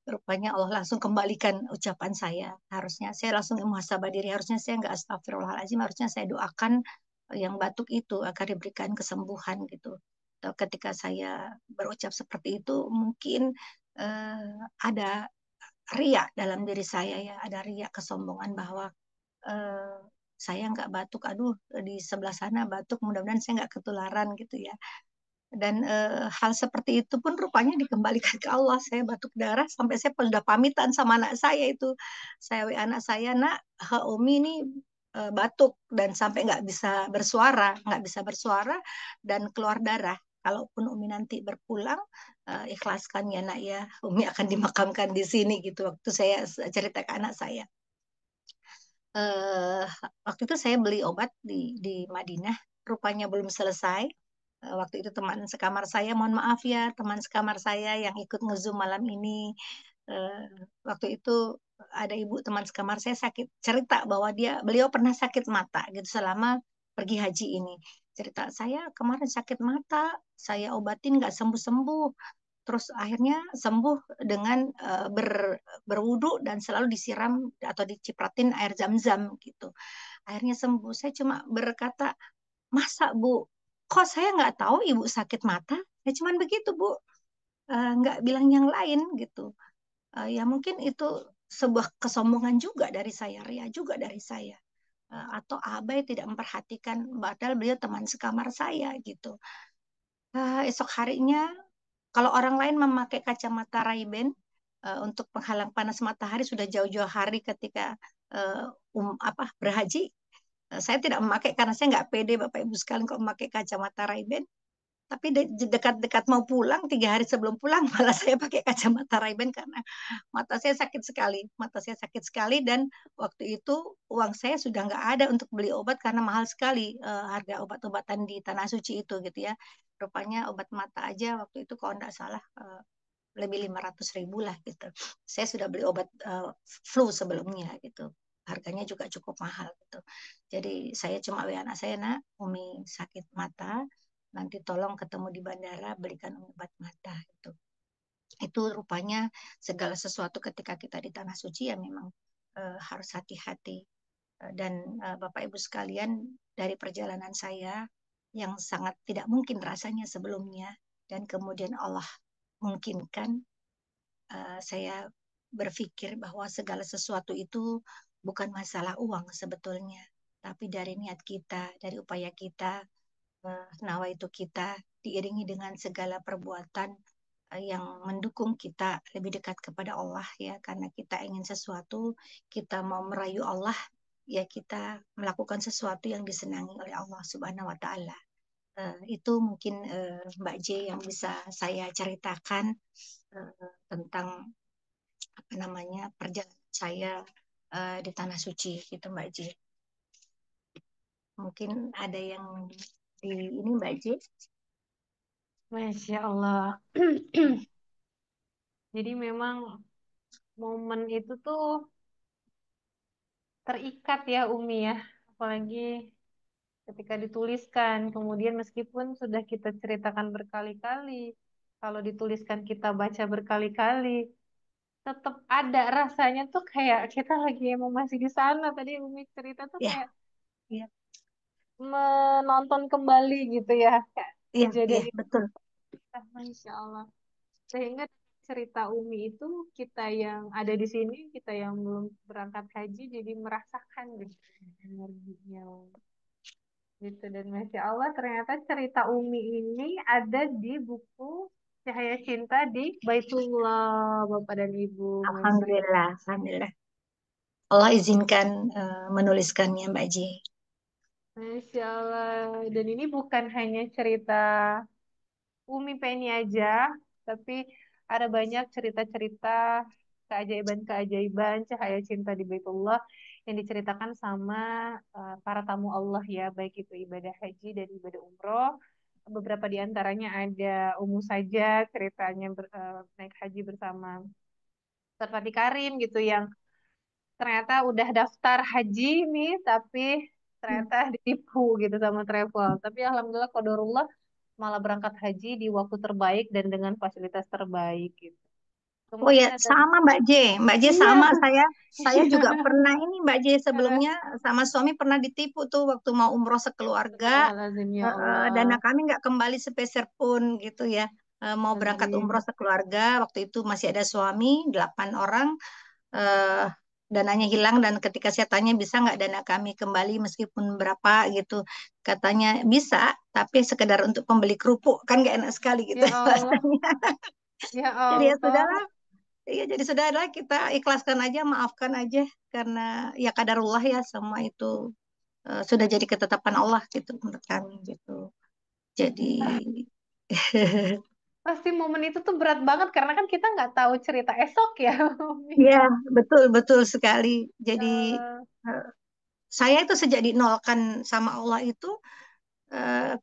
Speaker 1: Rupanya Allah langsung kembalikan ucapan saya. Harusnya saya langsung muhasabah diri. Harusnya saya nggak astagfirullahaladzim. Harusnya saya doakan yang batuk itu agar diberikan kesembuhan gitu. Ketika saya berucap seperti itu, mungkin ada riak dalam diri saya ya, ada riak kesombongan bahwa eh, saya nggak batuk, aduh di sebelah sana batuk, mudah-mudahan saya nggak ketularan gitu ya. Dan hal seperti itu pun rupanya dikembalikan ke Allah. Saya batuk darah sampai saya sudah pamitan sama anak saya itu. Saya anak saya, nak, Umi ini batuk dan sampai nggak bisa bersuara dan keluar darah. Kalaupun Umi nanti berpulang, ikhlaskan ya nak ya, Umi akan dimakamkan di sini gitu. Waktu saya cerita ke anak saya eh, waktu itu saya beli obat di Madinah, rupanya belum selesai. Waktu itu teman sekamar saya, mohon maaf ya, teman sekamar saya yang ikut ngezoom malam ini, eh, waktu itu ada ibu teman sekamar saya sakit, cerita bahwa beliau pernah sakit mata gitu selama pergi haji ini. Cerita saya kemarin sakit mata, saya obatin nggak sembuh-sembuh. Terus akhirnya sembuh dengan berwudu dan selalu disiram atau dicipratin air zam-zam gitu. Akhirnya sembuh. Saya cuma berkata, masa Bu, kok saya nggak tahu Ibu sakit mata? Ya cuman begitu Bu. Nggak bilang yang lain gitu. Ya mungkin itu sebuah kesombongan juga dari saya, ria juga dari saya. Atau abai tidak memperhatikan, padahal beliau teman sekamar saya gitu. Esok harinya kalau orang lain memakai kacamata Ray-Ban untuk penghalang panas matahari sudah jauh-jauh hari ketika eh, berhaji, saya tidak memakai karena saya nggak pede Bapak Ibu sekalian kalau memakai kacamata Ray-Ban. Tapi dekat-dekat mau pulang, 3 hari sebelum pulang malah saya pakai kacamata Ray-Ban karena mata saya sakit sekali dan waktu itu uang saya sudah nggak ada untuk beli obat karena mahal sekali harga obat-obatan di tanah suci itu gitu ya. Rupanya obat mata aja waktu itu kalau nggak salah lebih 500.000 lah gitu. Saya sudah beli obat flu sebelumnya gitu. Harganya juga cukup mahal gitu. Jadi saya cuma WA anak saya, nak, Umi sakit mata, nanti tolong ketemu di bandara berikan obat mata itu. Itu rupanya segala sesuatu ketika kita di tanah suci ya memang harus hati-hati. Dan Bapak Ibu sekalian, dari perjalanan saya yang sangat tidak mungkin rasanya sebelumnya dan kemudian Allah mungkinkan, saya berpikir bahwa segala sesuatu itu bukan masalah uang sebetulnya, tapi dari niat kita, dari upaya kita, nawaitu kita diiringi dengan segala perbuatan yang mendukung kita lebih dekat kepada Allah ya, karena kita ingin sesuatu, kita mau merayu Allah, ya kita melakukan sesuatu yang disenangi oleh Allah Subhanahu wa taala. Itu mungkin Mbak J yang bisa saya ceritakan tentang apa namanya perjalanan saya di tanah suci gitu Mbak J. Mungkin ada yang di ini Mbak J.
Speaker 2: Masya Allah. Jadi memang momen itu tuh terikat ya Umi ya. Apalagi ketika dituliskan. Kemudian meskipun sudah kita ceritakan berkali-kali, kalau dituliskan kita baca berkali-kali, tetap ada rasanya tuh kayak kita lagi emang masih di sana. Tadi Umi cerita tuh
Speaker 1: Ya,
Speaker 2: kayak
Speaker 1: ya,
Speaker 2: menonton kembali gitu ya, kayak
Speaker 1: ya, ya,
Speaker 2: kejadian itu.
Speaker 1: betul.
Speaker 2: Masya Allah. Sehingga cerita Umi itu kita yang ada di sini, kita yang belum berangkat haji jadi merasakan gitu energinya gitu. Dan Masya Allah ternyata cerita Umi ini ada di buku Cahaya Cinta di Baitullah, Bapak dan Ibu. Masya,
Speaker 1: Alhamdulillah, alhamdulillah. Allah izinkan menuliskannya, Mbak Ji.
Speaker 2: Masya Allah. Dan ini bukan hanya cerita Umi Penny aja, tapi ada banyak cerita-cerita keajaiban-keajaiban cahaya cinta di Baitullah yang diceritakan sama para tamu Allah ya, baik itu ibadah haji dan ibadah umroh. Beberapa di antaranya ada Ummu Saja ceritanya naik haji bersama Ustaz Fatih Karim gitu yang ternyata udah daftar haji nih, tapi ternyata ditipu gitu sama travel. Tapi alhamdulillah qadarullah malah berangkat haji di waktu terbaik dan dengan fasilitas terbaik gitu.
Speaker 1: Oh ya,
Speaker 2: Kemudian ada
Speaker 1: sama Mbak J. Mbak J
Speaker 2: iya,
Speaker 1: sama saya
Speaker 2: iya.
Speaker 1: juga pernah ini Mbak J sebelumnya sama suami pernah ditipu tuh waktu mau umroh sekeluarga.
Speaker 2: Astagfirullahaladzim ya
Speaker 1: Dana
Speaker 2: Allah.
Speaker 1: kami nggak kembali sepeser pun gitu ya. Mau berangkat umroh
Speaker 2: Astagfirullahaladzim.
Speaker 1: sekeluarga, waktu itu masih ada suami 8 orang. eh, Dananya hilang dan ketika saya tanya bisa nggak dana kami kembali meskipun berapa gitu, katanya bisa, tapi sekedar untuk pembeli kerupuk kan nggak enak sekali gitu
Speaker 2: Ya Allah,
Speaker 1: bahasanya.
Speaker 2: ya
Speaker 1: Jadi ya
Speaker 2: Allah.
Speaker 1: sudahlah. Iya, jadi saudara kita ikhlaskan aja, maafkan aja karena ya kadarullah ya semua itu sudah jadi ketetapan Allah gitu untuk kami gitu. Jadi
Speaker 2: Pasti momen itu tuh berat banget karena kan kita nggak tahu cerita esok ya, Umi.
Speaker 1: ya betul betul sekali. Jadi
Speaker 2: Eh,
Speaker 1: eh, saya itu sejak dinolkan sama Allah itu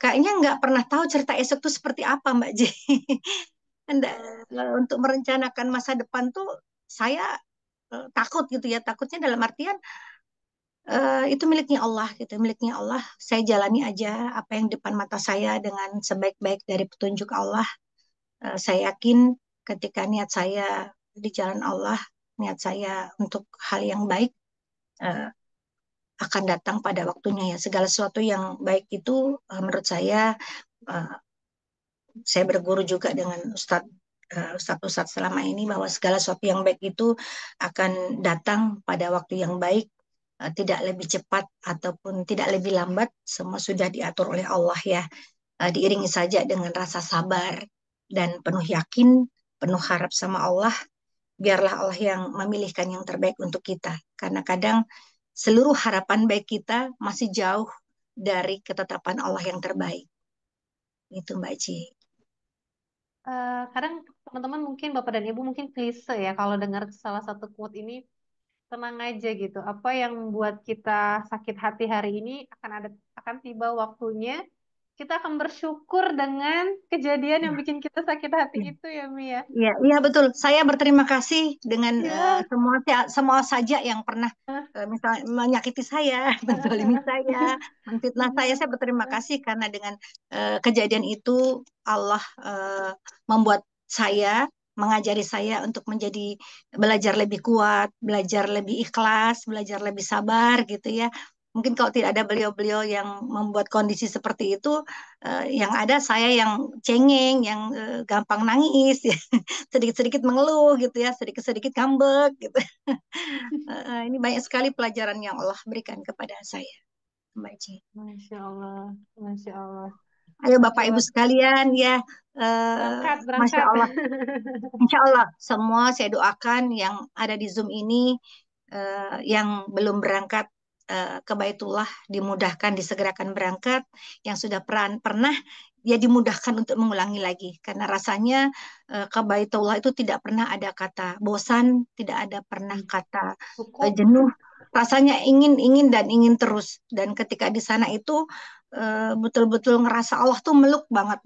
Speaker 1: kayaknya nggak pernah tahu cerita esok itu seperti apa Mbak J. Nggak,
Speaker 2: eh,
Speaker 1: untuk merencanakan masa depan tuh saya takut gitu ya, takutnya dalam artian itu miliknya Allah gitu, miliknya Allah. Saya jalani aja apa yang depan mata saya dengan sebaik-baik dari petunjuk Allah. Saya yakin ketika niat saya di jalan Allah, niat saya untuk hal yang baik eh, akan datang pada waktunya ya. Segala sesuatu yang baik itu menurut eh, saya berguru juga dengan Ustadz selama ini bahwa segala sesuatu yang baik itu akan datang pada waktu yang baik, tidak lebih cepat ataupun tidak lebih lambat, semua sudah diatur oleh Allah ya. Diiringi saja dengan rasa sabar dan penuh yakin, penuh harap sama Allah, biarlah Allah yang memilihkan yang terbaik untuk kita. Karena kadang seluruh harapan baik kita masih jauh dari ketetapan Allah yang terbaik. Itu Mbak Ci.
Speaker 2: kadang teman-teman mungkin Bapak dan Ibu mungkin klise ya kalau dengar salah satu quote ini tenang aja gitu. Apa yang membuat kita sakit hati hari ini akan tiba waktunya. Kita akan bersyukur dengan kejadian yang bikin kita sakit hati
Speaker 1: Ya.
Speaker 2: itu ya Mia.
Speaker 1: Iya, iya betul. Saya berterima kasih dengan
Speaker 2: Ya.
Speaker 1: semua saja yang pernah misalnya menyakiti saya, menzalimi saya, menfitnah saya. Saya berterima kasih karena dengan kejadian itu Allah membuat saya, mengajari saya untuk menjadi belajar lebih kuat, belajar lebih ikhlas, belajar lebih sabar gitu ya. Mungkin kalau tidak ada beliau-beliau yang membuat kondisi seperti itu, yang ada saya yang cengeng, yang gampang nangis, ya. Sedikit-sedikit mengeluh gitu ya, sedikit-sedikit ngambek gitu. Ini banyak sekali pelajaran yang Allah berikan kepada saya, Mbak Ci.
Speaker 2: Masya Allah, Masya Allah.
Speaker 1: Ayo
Speaker 2: Oke
Speaker 1: Bapak Ibu
Speaker 2: lah,
Speaker 1: sekalian ya,
Speaker 2: berangkat,
Speaker 1: Masya
Speaker 2: berangkat.
Speaker 1: Allah. Insya Allah semua saya doakan yang ada di Zoom ini, yang belum berangkat ke Baitullah dimudahkan disegerakan berangkat, yang sudah pernah ya dimudahkan untuk mengulangi lagi karena rasanya ke Baitullah itu tidak pernah ada kata bosan, tidak ada pernah kata
Speaker 2: Cukup.
Speaker 1: jenuh, rasanya ingin ingin dan ingin terus, dan ketika di sana itu betul-betul ngerasa Allah tuh meluk banget.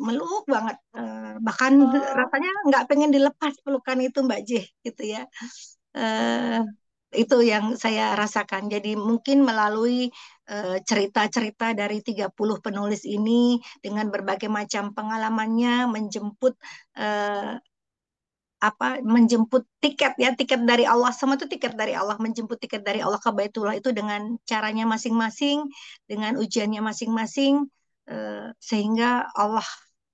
Speaker 1: Bahkan
Speaker 2: Oh,
Speaker 1: rasanya nggak pengen dilepas pelukan itu Mbak J gitu ya. Eh, itu yang saya rasakan. Jadi mungkin melalui cerita-cerita dari 30 penulis ini dengan berbagai macam pengalamannya menjemput eh, apa menjemput tiket ya, tiket dari Allah, semua itu tiket dari Allah, menjemput tiket dari Allah ke Baitullah itu dengan caranya masing-masing, dengan ujiannya masing-masing, sehingga Allah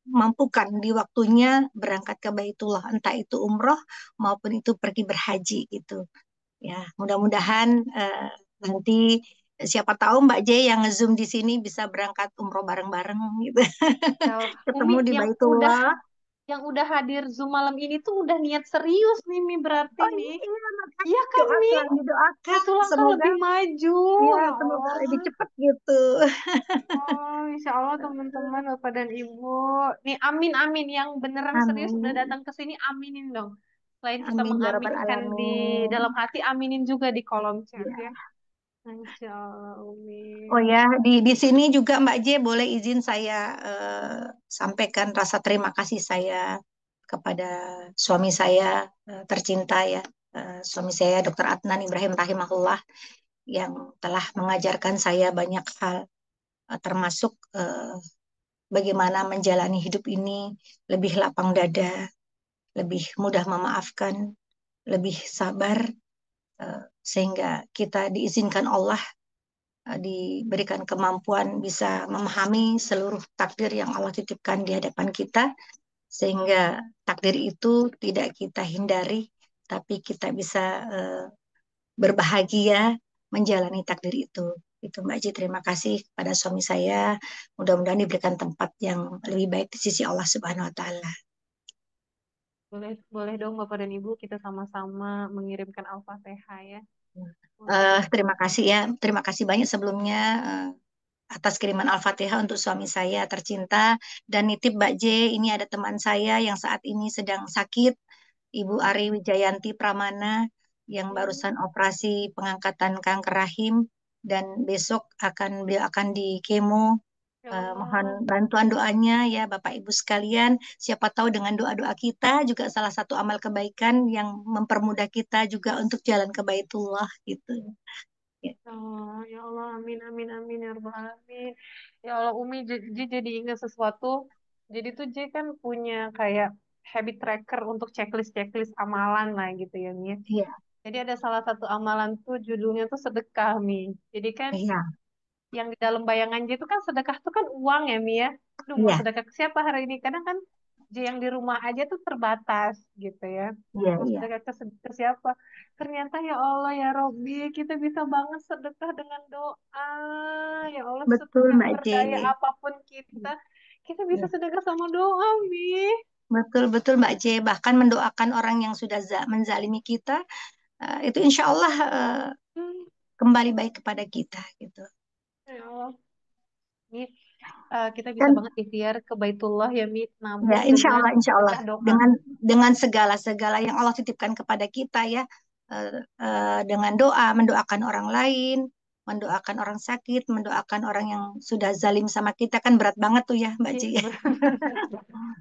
Speaker 1: mampukan di waktunya berangkat ke Baitullah, entah itu umroh maupun itu pergi berhaji gitu. Ya, mudah-mudahan nanti siapa tahu Mbak J yang nge-zoom di sini bisa berangkat umroh bareng-bareng gitu.
Speaker 2: Kalau
Speaker 1: Ketemu
Speaker 2: Umi
Speaker 1: di
Speaker 2: yang udah
Speaker 1: Baitullah.
Speaker 2: hadir Zoom malam ini tuh udah niat serius nih Mi berarti
Speaker 1: Oh
Speaker 2: nih.
Speaker 1: iya, makanya
Speaker 2: Iya kan Mi?
Speaker 1: doakan, didoakan.
Speaker 2: Satu langkah
Speaker 1: Semoga
Speaker 2: lebih maju.
Speaker 1: ya,
Speaker 2: Ya
Speaker 1: semoga
Speaker 2: Allah.
Speaker 1: lebih cepat gitu.
Speaker 2: Oh, insya Allah teman-teman, Bapak dan Ibu. Nih, amin, amin. Yang beneran serius udah
Speaker 1: Amin.
Speaker 2: datang ke sini, aminin dong. Selain kita
Speaker 1: Amin ya rabbal
Speaker 2: mengaminkan di dalam
Speaker 1: alamin.
Speaker 2: hati, aminin juga di kolom chat ya.
Speaker 1: Ya.
Speaker 2: Insya Allah, Umi.
Speaker 1: Oh ya, di sini juga Mbak J boleh izin saya sampaikan rasa terima kasih saya kepada suami saya tercinta ya. Suami saya Dr. Adnan Ibrahim rahimahullah yang telah mengajarkan saya banyak hal termasuk bagaimana menjalani hidup ini lebih lapang dada, lebih mudah memaafkan, lebih sabar sehingga kita diizinkan Allah diberikan kemampuan bisa memahami seluruh takdir yang Allah titipkan di hadapan kita, sehingga takdir itu tidak kita hindari, tapi kita bisa berbahagia menjalani takdir itu. Itu Mbak Ji, terima kasih kepada suami saya. Mudah-mudahan diberikan tempat yang lebih baik di sisi Allah Subhanahu wa Ta'ala.
Speaker 2: Boleh, boleh dong Bapak dan Ibu, kita sama-sama mengirimkan Al-Fatihah ya.
Speaker 1: Terima kasih ya, terima kasih banyak sebelumnya atas kiriman Al-Fatihah untuk suami saya tercinta dan nitip Mbak J, ini ada teman saya yang saat ini sedang sakit, Ibu
Speaker 2: Oh,
Speaker 1: Ari Wijayanti Pramana yang barusan
Speaker 2: hmm,
Speaker 1: operasi pengangkatan kanker rahim dan besok beliau akan di kemo.
Speaker 2: ya
Speaker 1: Mohon
Speaker 2: Allah.
Speaker 1: bantuan doanya ya Bapak Ibu sekalian. Siapa tahu dengan doa-doa kita juga salah satu amal kebaikan yang mempermudah kita juga untuk jalan ke Baitullah gitu. Ya,
Speaker 2: Oh, ya Allah, amin, amin, amin, ya Rabbal alamin. Ya Allah, Umi, jadi ingat sesuatu. Jadi tuh J kan punya kayak habit tracker untuk checklist-checklist amalan lah gitu ya, Mi.
Speaker 1: iya,
Speaker 2: Jadi ada salah satu amalan tuh judulnya tuh sedekah, Mi. Jadi kan
Speaker 1: iya,
Speaker 2: yang di dalam bayangan J itu kan sedekah tuh kan uang ya, Mi ya. Aduh, mau
Speaker 1: iya,
Speaker 2: sedekah ke siapa hari ini? Kadang kan J yang di rumah aja tuh terbatas gitu ya.
Speaker 1: iya,
Speaker 2: Mau
Speaker 1: iya.
Speaker 2: sedekah ke siapa? Ternyata ya Allah ya Robbi, kita bisa banget sedekah dengan doa. Ya Allah,
Speaker 1: Betul
Speaker 2: setengah
Speaker 1: Mbak J.
Speaker 2: berdaya apapun kita, kita bisa
Speaker 1: Iya.
Speaker 2: sedekah sama doa, Mi.
Speaker 1: Betul-betul Mbak J. Bahkan mendoakan orang yang sudah menzalimi kita, itu insya Allah
Speaker 2: Hmm,
Speaker 1: kembali baik kepada kita gitu.
Speaker 2: ya Allah. Mi, kita bisa
Speaker 1: Dan
Speaker 2: banget ikhtiar ke Baitullah ya, Mi,
Speaker 1: ya
Speaker 2: nabung dengan
Speaker 1: insya Allah
Speaker 2: sedekah doa.
Speaker 1: dengan segala-segala yang Allah titipkan kepada kita ya, dengan doa, mendoakan orang lain, mendoakan orang sakit, mendoakan orang yang sudah zalim sama kita kan berat banget tuh ya Mbak J.
Speaker 2: Iya,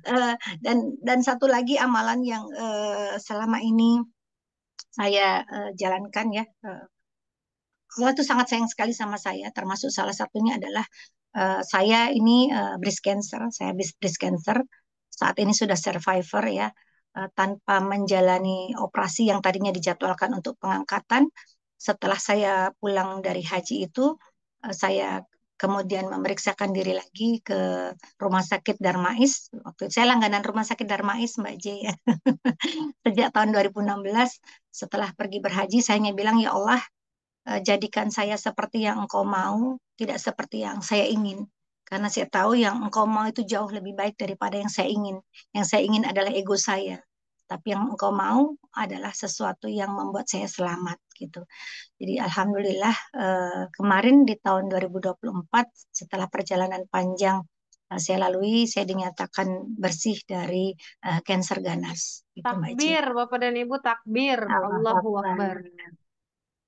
Speaker 1: Ya. Dan satu lagi amalan yang selama ini saya jalankan ya. Allah tuh sangat sayang sekali sama saya, termasuk salah satunya adalah saya ini breast cancer, saya breast cancer, saat ini sudah survivor ya, tanpa menjalani operasi yang tadinya dijadwalkan untuk pengangkatan. Setelah saya pulang dari haji itu, saya kemudian memeriksakan diri lagi ke Rumah Sakit Darmais. Waktu itu saya langganan Rumah Sakit Darmais, Mbak J ya. Sejak tahun 2016, setelah pergi berhaji, saya hanya bilang, ya Allah, jadikan saya seperti yang engkau mau, tidak seperti yang saya ingin. Karena saya tahu yang engkau mau itu jauh lebih baik daripada yang saya ingin. Yang saya ingin adalah ego saya. Tapi yang engkau mau adalah sesuatu yang membuat saya selamat gitu. Jadi alhamdulillah kemarin di tahun 2024 setelah perjalanan panjang saya lalui, saya dinyatakan bersih dari kanker ganas. Itu Mbak Ci.
Speaker 2: takbir, Bapak dan Ibu, takbir.
Speaker 1: Allahu
Speaker 2: Allahu
Speaker 1: Akbar.
Speaker 2: Akbar.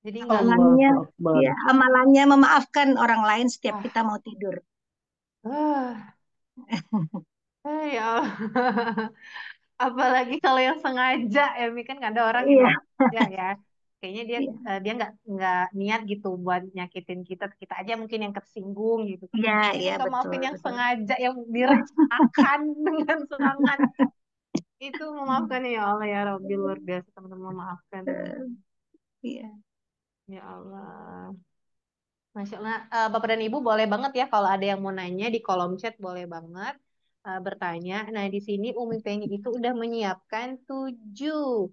Speaker 2: Jadi nggak,
Speaker 1: Amalannya,
Speaker 3: Allahu Akbar.
Speaker 1: ya, amalannya memaafkan orang lain setiap
Speaker 2: ah,
Speaker 1: kita mau tidur.
Speaker 2: ya Allah. Apalagi kalau yang sengaja ya, Mi kan nggak ada orang yang
Speaker 1: Iya,
Speaker 2: nggak sengaja ya. Kayaknya dia
Speaker 1: iya,
Speaker 2: dia nggak niat gitu buat nyakitin kita, kita aja mungkin yang tersinggung gitu kan.
Speaker 1: iya,
Speaker 2: Dia
Speaker 1: iya,
Speaker 2: minta
Speaker 1: betul,
Speaker 2: maafin yang
Speaker 1: betul.
Speaker 2: sengaja yang direncanakan dengan sangat. itu memaafkan ya Allah ya Rabbi, luar biasa teman-teman, memaafkan
Speaker 1: Eh,
Speaker 2: teman-teman.
Speaker 1: iya.
Speaker 2: Ya Allah. Masya Allah. Bapak dan Ibu boleh banget ya kalau ada yang mau nanya di kolom chat, boleh banget bertanya. Nah, di sini Umi Penny itu udah menyiapkan tujuh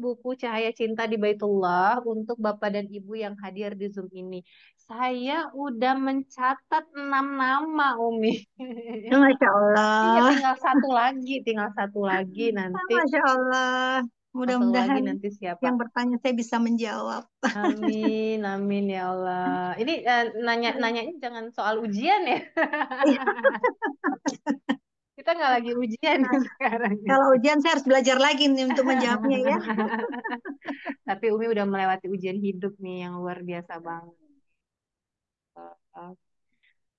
Speaker 2: buku Cahaya Cinta di Baitullah untuk Bapak dan Ibu yang hadir di Zoom ini. Saya udah mencatat 6 nama, Umi.
Speaker 1: Masya
Speaker 2: Iya,
Speaker 1: Allah.
Speaker 2: tinggal satu lagi nanti,
Speaker 1: Masya Allah.
Speaker 2: satu lagi
Speaker 1: Mudah-mudahan
Speaker 2: nanti siapa?
Speaker 1: yang bertanya saya bisa menjawab.
Speaker 2: Amin, amin ya Allah. Ini nanyanya jangan soal ujian ya.
Speaker 1: Iya.
Speaker 2: Kita nggak lagi ujian
Speaker 1: Nah,
Speaker 2: sekarang
Speaker 1: kalau
Speaker 2: ini.
Speaker 1: ujian saya harus belajar lagi nih untuk menjawabnya ya.
Speaker 2: Tapi Umi udah melewati ujian hidup nih yang luar biasa banget.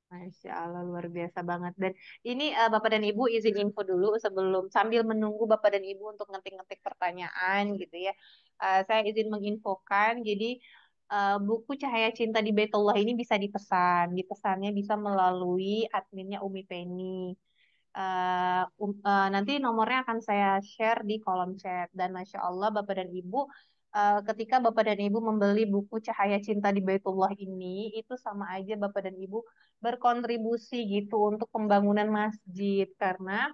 Speaker 2: Masya Allah, luar biasa banget. Dan ini Bapak dan Ibu izin info dulu sebelum sambil menunggu Bapak dan Ibu untuk ngetik-ngetik pertanyaan gitu ya. Saya izin menginfokan. Jadi buku Cahaya Cinta di Baitullah ini bisa dipesan. Dipesannya bisa melalui adminnya Umi Penny. Nanti nomornya akan saya share di kolom chat. Dan Masya Allah, Bapak dan Ibu, ketika Bapak dan Ibu membeli buku Cahaya Cinta di Baitullah ini, itu sama aja Bapak dan Ibu berkontribusi gitu untuk pembangunan masjid. Karena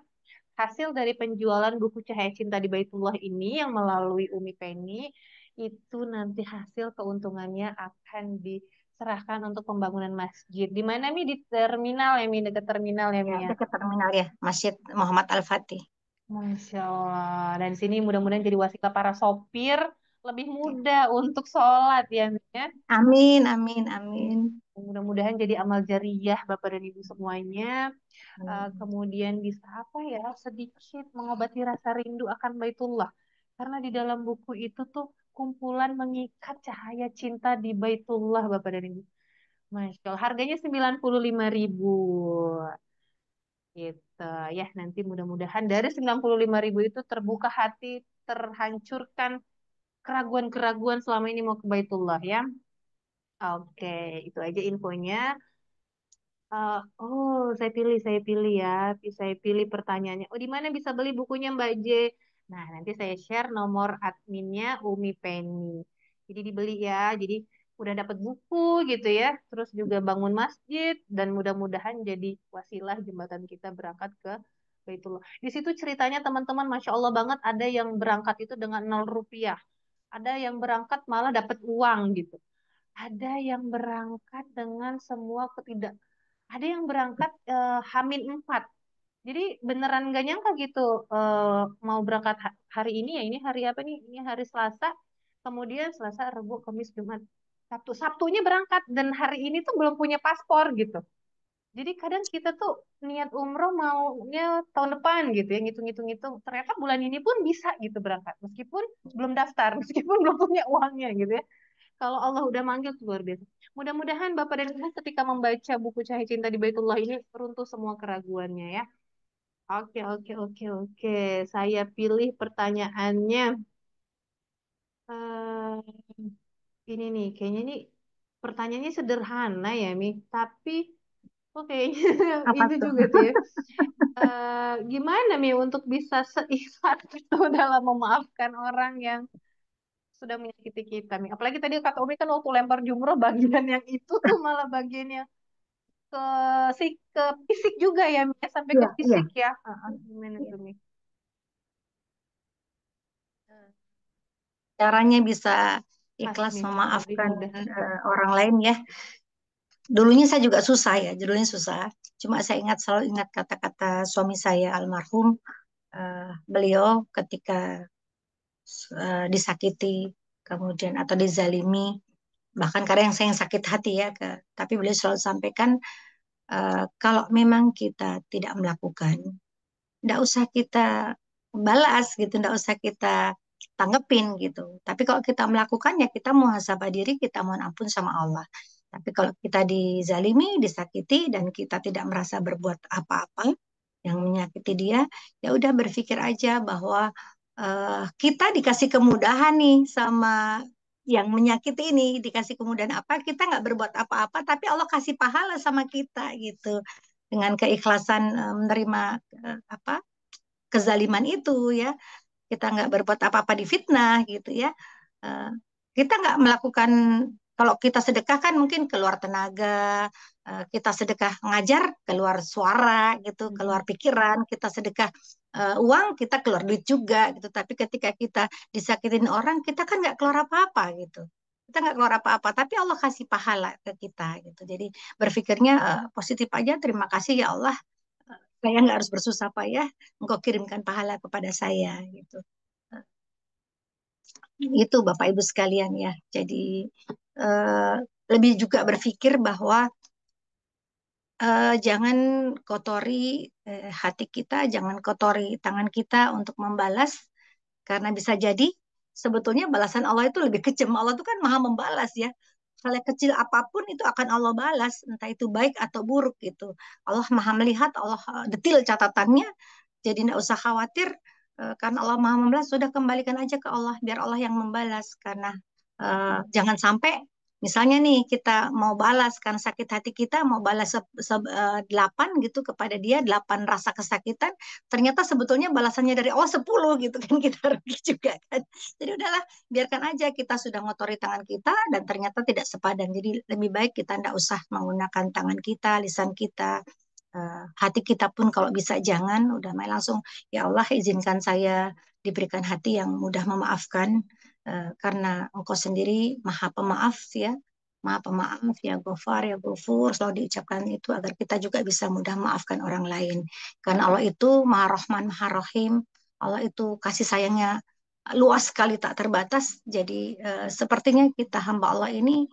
Speaker 2: hasil dari penjualan buku Cahaya Cinta di Baitullah ini yang melalui Umi Penny, itu nanti hasil keuntungannya akan diserahkan untuk pembangunan masjid. Di mana Mi? Di terminal ya Mi, dekat terminal ya
Speaker 1: Ya,
Speaker 2: Mi ya.
Speaker 1: dekat terminal ya, Masjid Muhammad Al-Fatih.
Speaker 2: Masya Allah. Dan sini mudah-mudahan jadi wasilah para sopir lebih
Speaker 1: Ya.
Speaker 2: mudah untuk sholat ya, Mi, ya.
Speaker 1: Amin, amin, amin.
Speaker 2: Mudah-mudahan jadi amal jariyah Bapak dan Ibu semuanya.
Speaker 1: Amin.
Speaker 2: Kemudian bisa apa ya, sedikit mengobati rasa rindu akan Baitullah. Karena di dalam buku itu tuh kumpulan mengikat cahaya cinta di Baitullah Bapak dan Ibu. Masya Allah. Harganya 95.000 gitu ya. Nanti mudah-mudahan dari 95.000 itu terbuka hati, terhancurkan keraguan-keraguan selama ini mau ke Baitullah ya. Oke, itu aja infonya. Oh, saya pilih ya. Saya pilih pertanyaannya. Oh, di mana bisa beli bukunya Mbak J? Nah, nanti saya share nomor adminnya Umi Penny. Jadi dibeli ya. Jadi udah dapat buku gitu ya. Terus juga bangun masjid dan mudah-mudahan jadi wasilah jembatan kita berangkat ke Baitullah. Di situ ceritanya teman-teman, Masya Allah banget, ada yang berangkat itu dengan 0 rupiah. Ada yang berangkat malah dapat uang gitu. Ada yang berangkat dengan semua ada yang berangkat H-4. Jadi beneran gak nyangka gitu mau berangkat hari ini ya, ini hari apa nih? Ini hari Selasa. Kemudian Selasa, Rabu, Kamis, Jumat, Sabtu. Sabtunya berangkat dan hari ini tuh belum punya paspor gitu. Jadi kadang kita tuh niat umroh maunya tahun depan gitu ya, ngitung-ngitung-ngitung. Ternyata bulan ini pun bisa gitu berangkat. Meskipun belum daftar, meskipun belum punya uangnya gitu ya. Kalau Allah udah manggil tuh luar biasa. Mudah-mudahan Bapak dan Ibu ketika membaca buku Cahaya Cinta di Baitullah ini runtuh semua keraguannya ya. Oke, oke, oke, oke. Saya pilih pertanyaannya. Eh, ini nih, kayaknya nih pertanyaannya sederhana ya, Mi. Tapi kok kayaknya
Speaker 1: Apa
Speaker 2: itu
Speaker 1: tuh?
Speaker 2: juga tuh ya. Gimana Mi untuk bisa seikhlas itu dalam memaafkan orang yang sudah menyakiti kita, Mi? Apalagi tadi kata Umi kan waktu lempar jumroh bagian yang itu tuh malah bagian yang ke ke fisik juga ya, Mi, ya, sampai ke
Speaker 1: Iya, iya.
Speaker 2: fisik ya. Gimana
Speaker 1: Iya.
Speaker 2: tuh, Mi?
Speaker 1: Caranya bisa ikhlas
Speaker 2: Bismillah, lebih
Speaker 1: memaafkan
Speaker 2: mudah.
Speaker 1: orang lain ya. Dulunya saya juga susah ya, dulunya susah. Cuma saya selalu ingat kata-kata suami saya almarhum, beliau ketika disakiti, kemudian atau dizalimi, bahkan kadang yang sakit hati ya, tapi beliau selalu sampaikan, kalau memang kita tidak melakukan, nggak usah kita balas gitu, nggak usah kita tanggepin gitu. Tapi kalau kita melakukannya, kita muhasabah diri, kita mohon ampun sama Allah. Tapi kalau kita dizalimi, disakiti, dan kita tidak merasa berbuat apa-apa yang menyakiti dia, ya udah berpikir aja bahwa kita dikasih kemudahan nih sama yang menyakiti ini, dikasih kemudahan apa, kita nggak berbuat apa-apa, tapi Allah kasih pahala sama kita gitu. Dengan keikhlasan menerima apa kezaliman itu ya, kita nggak berbuat apa-apa di fitnah gitu ya. Eh, kita nggak melakukan, kalau kita sedekah kan mungkin keluar tenaga, kita sedekah ngajar keluar suara gitu, keluar
Speaker 2: Mm-mm.
Speaker 1: pikiran, kita sedekah uang, kita keluar duit juga gitu. Tapi ketika kita disakitin orang, kita kan nggak keluar apa-apa gitu. Kita nggak keluar apa-apa, tapi Allah kasih pahala ke kita gitu. Jadi berpikirnya positif aja, terima kasih ya Allah, saya nggak harus bersusah payah, Engkau kirimkan pahala kepada saya gitu. Itu Bapak Ibu sekalian ya. Jadi eh, lebih juga berpikir bahwa jangan kotori hati kita, jangan kotori tangan kita untuk membalas, karena bisa jadi sebetulnya balasan Allah itu lebih kejam. Allah itu kan maha membalas ya. Hal yang kecil apapun itu akan Allah balas, entah itu baik atau buruk gitu. Allah maha melihat, Allah detil catatannya, jadi tidak usah khawatir, karena Allah Maha Membalas, sudah kembalikan aja ke Allah, biar Allah yang membalas. Karena jangan sampai misalnya nih kita mau balas karena sakit hati, kita mau balas 8 gitu kepada dia, 8 rasa kesakitan, ternyata sebetulnya balasannya dari Allah 10 gitu kan, kita rugi juga kan. Jadi udahlah, biarkan aja, kita sudah ngotori tangan kita dan ternyata tidak sepadan. Jadi lebih baik kita tidak usah menggunakan tangan kita, lisan kita, hati kita pun kalau bisa jangan, udah main langsung, ya Allah izinkan saya diberikan hati yang mudah memaafkan, karena Engkau sendiri maha pemaaf ya, maha pemaaf ya, Ghafar ya, Ghafur, selalu diucapkan itu agar kita juga bisa mudah memaafkan orang lain, karena Allah itu maha Rahman maha Rahim. Allah itu kasih sayangnya luas sekali, tak terbatas. Jadi sepertinya kita hamba Allah ini,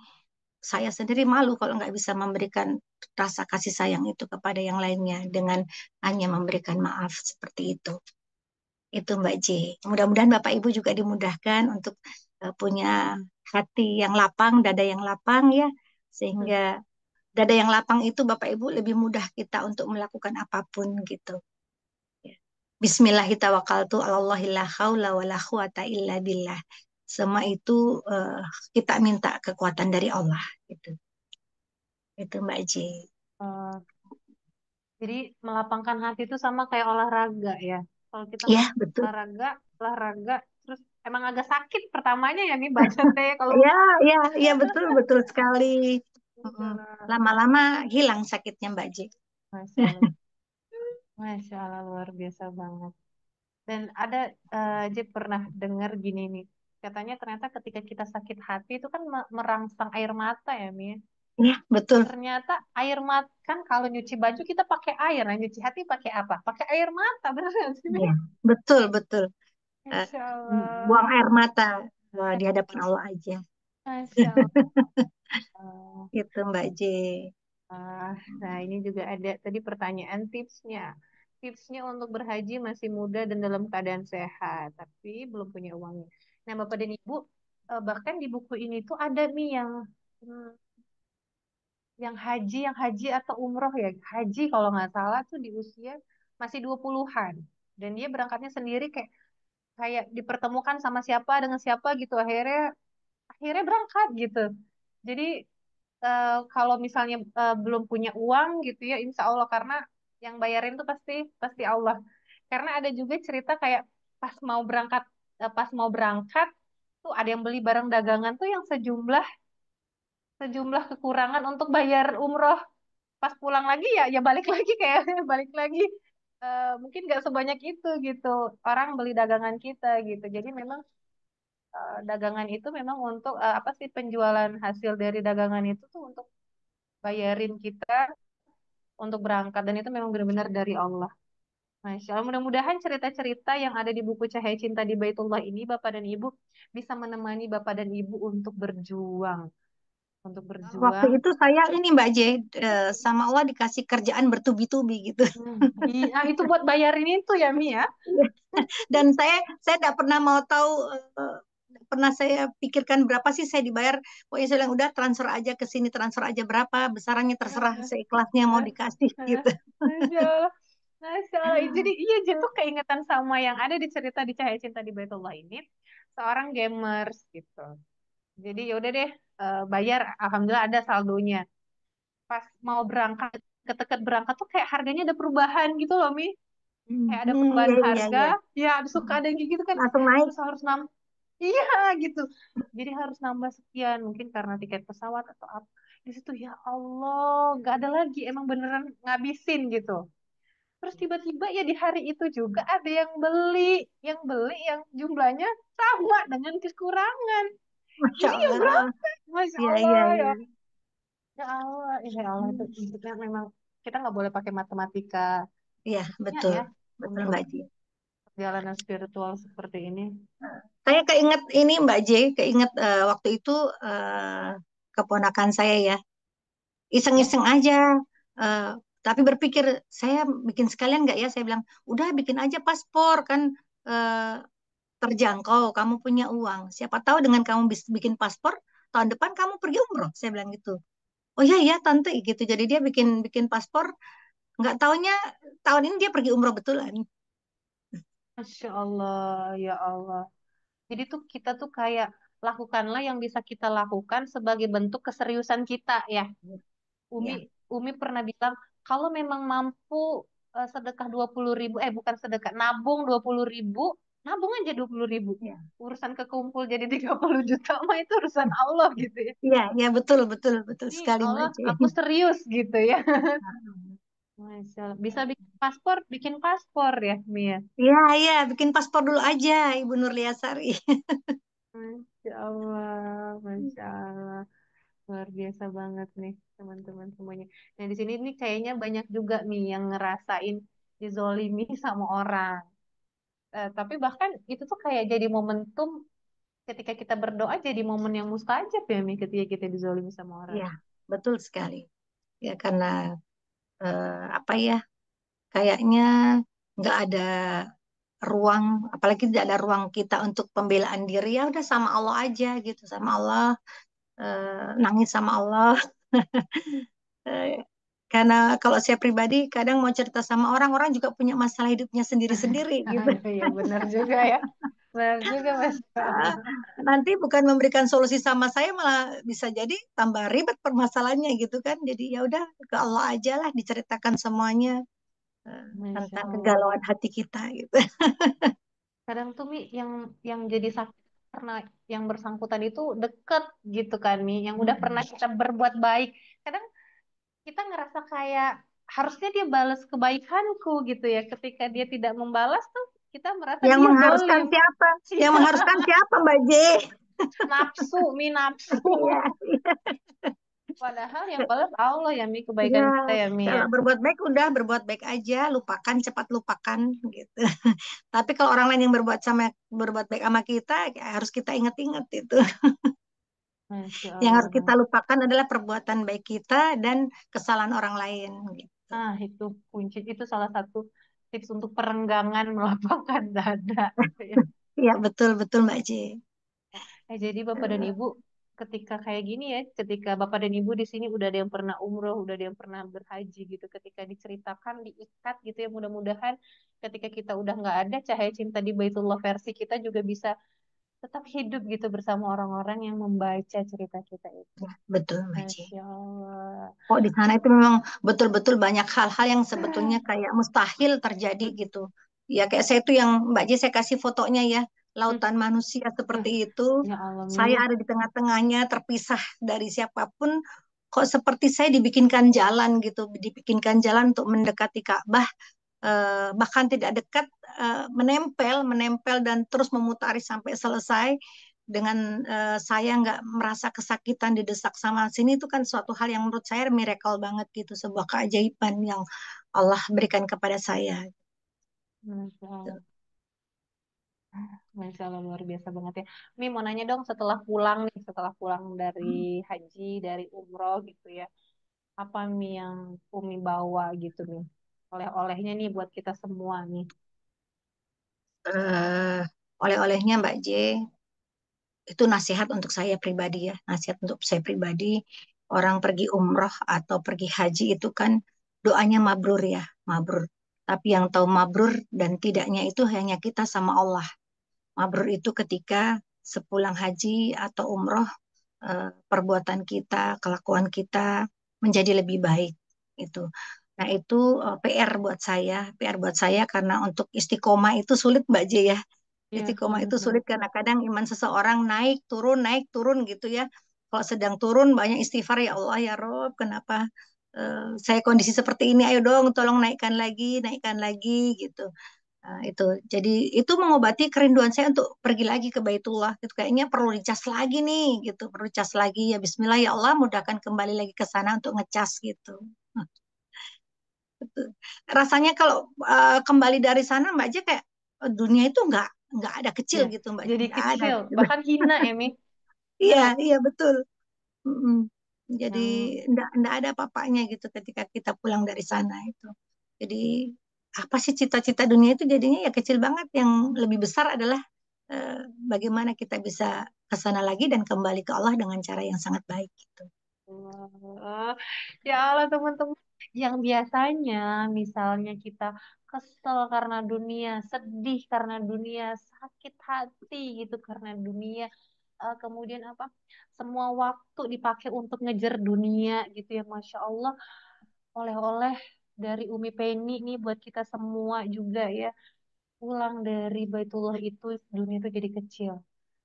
Speaker 1: saya sendiri malu kalau nggak bisa memberikan rasa kasih sayang itu kepada yang lainnya dengan hanya memberikan maaf seperti itu. Itu Mbak J. Mudah-mudahan Bapak Ibu juga dimudahkan untuk punya hati yang lapang, dada yang lapang ya,
Speaker 2: Hmm.
Speaker 1: sehingga dada yang lapang itu Bapak Ibu lebih mudah kita untuk melakukan apapun gitu. Ya. Bismillahirrahmanirrahim. La haula wala quwata illa billah. Semua itu kita minta kekuatan dari Allah gitu. Itu Mbak J.
Speaker 2: Eh, jadi melapangkan hati itu sama kayak olahraga ya. Kalau kita
Speaker 1: Ya, betul.
Speaker 2: olahraga, olahraga, terus emang agak sakit pertamanya ya nih badan teh kalau
Speaker 1: Ya, ya, ya, betul, betul sekali.
Speaker 2: gitu
Speaker 1: Mm-mm.
Speaker 2: lah.
Speaker 1: Lama-lama hilang sakitnya Mbak J.
Speaker 2: Masya Allah, Masya Allah luar biasa banget. Dan ada Jep pernah dengar gini nih, katanya ternyata ketika kita sakit hati itu kan merangsang air mata ya Mi.
Speaker 1: Ya, betul.
Speaker 2: Ternyata air mata kan kalau nyuci baju kita pakai air, nah nyuci hati pakai apa? Pakai air mata, bener nggak sih Mi?
Speaker 1: Ya, betul, betul. Eh,
Speaker 2: Masya Allah,
Speaker 1: Buang air mata di hadapan Allah aja.
Speaker 2: Masya Allah.
Speaker 1: Itu Mbak J.
Speaker 2: Ah, nah, ini juga ada tadi pertanyaan tipsnya. Tipsnya untuk berhaji masih muda dan dalam keadaan sehat, tapi belum punya uangnya. Nah, Bapak dan Ibu, bahkan di buku ini tuh ada nih hmm, yang haji atau umroh ya. Haji kalau nggak salah tuh di usia masih 20-an. Dan dia berangkatnya sendiri kayak kayak dipertemukan sama siapa dengan siapa gitu. Akhirnya berangkat gitu. Jadi kalau misalnya belum punya uang gitu ya, insya Allah karena yang bayarin tuh pasti pasti Allah. Karena ada juga cerita kayak pas mau berangkat tuh ada yang beli barang dagangan tuh yang sejumlah kekurangan untuk bayar umroh. Pas pulang lagi ya ya balik lagi kayak balik lagi. Mungkin nggak sebanyak itu gitu orang beli dagangan kita gitu. Jadi memang dagangan itu memang untuk apa sih penjualan hasil dari dagangan itu tuh untuk bayarin kita untuk berangkat dan itu memang benar-benar dari Allah. Masya Allah, mudah-mudahan cerita-cerita yang ada di buku Cahaya Cinta di Baitullah ini Bapak dan Ibu bisa menemani Bapak dan Ibu untuk
Speaker 1: Waktu
Speaker 2: berjuang.
Speaker 1: itu saya ini Mbak J, sama Allah dikasih kerjaan bertubi-tubi gitu.
Speaker 2: Iya, itu buat bayarin itu ya Mi ya.
Speaker 1: Dan saya tidak pernah mau tahu, eh, pernah saya pikirkan berapa sih saya dibayar. Pokoknya saya bilang udah transfer aja ke sini, transfer aja berapa besarannya terserah, seikhlasnya mau dikasih gitu.
Speaker 2: Masya Allah. Masya Allah. Jadi iya gitu keingetan sama yang ada di cerita di Cahaya Cinta di Baitullah ini. Seorang gamers gitu. Jadi yaudah deh bayar. Alhamdulillah ada saldonya. Pas mau berangkat, deket-deket berangkat tuh kayak harganya ada perubahan gitu loh Mi. kayak ada perubahan
Speaker 1: Iya, iya,
Speaker 2: harga,
Speaker 1: iya.
Speaker 2: ya suka ada yang kayak gitu kan,
Speaker 1: Langsung naik.
Speaker 2: terus harus iya gitu, jadi harus nambah sekian mungkin karena tiket pesawat atau apa. Di situ ya Allah nggak ada lagi, emang beneran ngabisin gitu. Terus tiba-tiba ya di hari itu juga ada yang beli yang jumlahnya sama dengan kekurangan.
Speaker 1: Masya
Speaker 2: Ini ya
Speaker 1: Allah.
Speaker 2: berapa? Masya
Speaker 1: Iya,
Speaker 2: Allah
Speaker 1: iya,
Speaker 2: ya.
Speaker 1: iya.
Speaker 2: Ya Allah, ya Allah itu maksudnya memang kita nggak boleh pakai matematika
Speaker 1: Iya,
Speaker 2: ya
Speaker 1: betul.
Speaker 2: ya
Speaker 1: Betul,
Speaker 2: untuk
Speaker 1: Mbak Ji.
Speaker 2: perjalanan spiritual seperti ini.
Speaker 1: Saya keinget ini Mbak J, keinget waktu itu keponakan saya ya,
Speaker 2: Ya,
Speaker 1: iseng-iseng aja. eh, tapi berpikir saya bikin sekalian nggak ya? Saya bilang, udah bikin aja paspor kan eh, terjangkau, kamu punya uang. Siapa tahu dengan kamu bikin paspor, tahun depan kamu pergi umroh. Saya bilang gitu. Oh iya ya tante gitu. Jadi dia bikin bikin paspor, nggak taunya tahun ini dia pergi umroh betulan.
Speaker 2: Masya Allah, ya Allah. Jadi tuh kita tuh kayak lakukanlah yang bisa kita lakukan sebagai bentuk keseriusan kita ya. Umi
Speaker 1: Ya,
Speaker 2: Umi pernah bilang kalau memang mampu sedekah 20.000, bukan sedekah, nabung 20.000, nabung aja 20.000.
Speaker 1: ya.
Speaker 2: Urusan kekumpul jadi 30 juta mah itu urusan Allah gitu ya.
Speaker 1: Iya, ya betul, betul, betul
Speaker 2: Ini
Speaker 1: sekali Mbak
Speaker 2: Allah,
Speaker 1: J.
Speaker 2: aku serius gitu ya. Masya Allah. Bisa bikin paspor ya, Mia.
Speaker 1: Iya, iya, bikin paspor dulu aja, Ibu Nurliasari.
Speaker 2: Masya Allah, Masya Allah. Luar biasa banget nih teman-teman semuanya. Nah di sini nih kayaknya banyak juga nih yang ngerasain dizolimi sama orang. Tapi bahkan itu tuh kayak jadi momentum ketika kita berdoa jadi momen yang mustajab ya Mi ketika kita dizolimi sama orang.
Speaker 1: Iya, betul sekali. Ya, karena apa ya, kayaknya nggak ada ruang, apalagi tidak ada ruang kita untuk pembelaan diri, ya udah sama Allah aja gitu, sama Allah, nangis sama Allah. Eh, Karena kalau saya pribadi kadang mau cerita sama orang, orang juga punya masalah hidupnya sendiri-sendiri gitu.
Speaker 2: Iya benar juga ya. Benar juga Mas.
Speaker 1: Ah, nanti bukan memberikan solusi sama saya malah bisa jadi tambah ribet permasalahannya gitu kan. Jadi ya udah ke Allah aja lah diceritakan semuanya
Speaker 2: Masya
Speaker 1: tentang
Speaker 2: Allah.
Speaker 1: kegalauan hati kita gitu.
Speaker 2: Kadang tuh Mi yang jadi sakit karena yang bersangkutan itu deket gitu kan Mi, yang udah pernah kita berbuat baik. Kadang kita ngerasa kayak harusnya dia balas kebaikanku gitu ya. Ketika dia tidak membalas tuh kita merasa
Speaker 1: Yang
Speaker 2: dia
Speaker 1: mengharuskan
Speaker 2: zolim.
Speaker 1: siapa? Yang
Speaker 2: Iya,
Speaker 1: mengharuskan siapa Mbak J?
Speaker 2: nafsu, Mi nafsu.
Speaker 1: Iya,
Speaker 2: Padahal yang balas Allah ya Mi
Speaker 1: ya,
Speaker 2: kebaikan kita ya Mi ya.
Speaker 1: kalau berbuat baik udah berbuat baik aja, lupakan cepat lupakan gitu. Tapi kalau orang lain yang berbuat baik sama kita, ya harus kita ingat-ingat itu.
Speaker 2: Masya
Speaker 1: Yang harus kita
Speaker 2: Allah.
Speaker 1: lupakan adalah perbuatan baik kita dan kesalahan orang lain gitu.
Speaker 2: Ah, itu kunci, itu salah satu tips untuk perenggangan melapangkan dada gitu ya.
Speaker 1: Iya betul betul Mbak J.
Speaker 2: Jadi Bapak dan Ibu ketika kayak gini ya, ketika Bapak dan Ibu di sini udah ada yang pernah umroh, udah ada yang pernah berhaji gitu, ketika diceritakan, diikat gitu ya, mudah-mudahan ketika kita udah nggak ada, cahaya cinta di Baitullah versi kita juga bisa tetap hidup gitu bersama orang-orang yang membaca cerita kita itu.
Speaker 1: Ya, betul Mbak J.
Speaker 2: Masya Allah.
Speaker 1: Kok di sana itu memang betul-betul banyak hal-hal yang sebetulnya kayak mustahil terjadi gitu. Ya kayak saya itu yang Mbak J saya kasih fotonya ya, lautan manusia seperti itu.
Speaker 2: Ya Allah,
Speaker 1: Saya
Speaker 2: Mi.
Speaker 1: ada di tengah-tengahnya terpisah dari siapapun. Kok seperti saya dibikinkan jalan gitu, dibikinkan jalan untuk mendekati Ka'bah, bahkan tidak dekat, menempel dan terus memutari sampai selesai dengan saya nggak merasa kesakitan didesak sama sini itu kan suatu hal yang menurut saya miracle banget gitu, sebuah keajaiban yang Allah berikan kepada saya.
Speaker 2: Masya Allah. Masya Allah luar biasa banget ya. Mi mau nanya dong setelah pulang nih, setelah pulang dari haji, dari umroh gitu ya. Apa Mi yang Umi bawa gitu nih? Oleh-olehnya nih buat kita semua nih.
Speaker 1: Eh, Oleh-olehnya Mbak J, itu nasihat untuk saya pribadi ya, nasihat untuk saya pribadi. Orang pergi umroh atau pergi haji itu kan doanya mabrur ya, mabrur. Tapi yang tahu mabrur dan tidaknya itu hanya kita sama Allah. Mabrur itu ketika sepulang haji atau umroh, perbuatan kita, kelakuan kita menjadi lebih baik. Itu. Nah, itu PR buat saya, PR buat saya karena untuk istiqomah itu sulit Mbak J ya.
Speaker 2: Iya,
Speaker 1: Istiqomah itu sulit karena kadang iman seseorang naik turun gitu ya. Kalau sedang turun banyak istighfar, ya Allah ya Rob, kenapa saya kondisi seperti ini? Ayo dong, tolong naikkan lagi gitu. Nah, itu jadi itu mengobati kerinduan saya untuk pergi lagi ke Baitullah. Itu kayaknya perlu dicas lagi nih gitu, perlu dicas lagi ya. Bismillah ya Allah, mudahkan kembali lagi ke sana untuk ngecas gitu. Gitu. Rasanya kalau kembali dari sana Mbak aja kayak dunia itu nggak ada kecil
Speaker 2: ya.
Speaker 1: gitu Mbak,
Speaker 2: Jadi
Speaker 1: nggak ada.
Speaker 2: kecil, bahkan hina, Emi. Bener
Speaker 1: Iya,
Speaker 2: nggak?
Speaker 1: iya betul. Mm-mm. Jadi
Speaker 2: Yang
Speaker 1: nggak ada apa-apanya gitu ketika kita pulang dari sana itu. Jadi apa sih cita-cita dunia itu jadinya ya kecil banget. Yang lebih besar adalah eh, bagaimana kita bisa ke sana lagi dan kembali ke Allah dengan cara yang sangat baik gitu.
Speaker 2: Allah. Ya Allah teman-teman. Yang biasanya misalnya kita kesel karena dunia, sedih karena dunia, sakit hati gitu karena dunia. Kemudian apa? Semua waktu dipakai untuk ngejar dunia gitu ya. Masya Allah. Oleh-oleh dari Umi Penny nih buat kita semua juga ya. Pulang dari Baitullah itu dunia itu jadi kecil.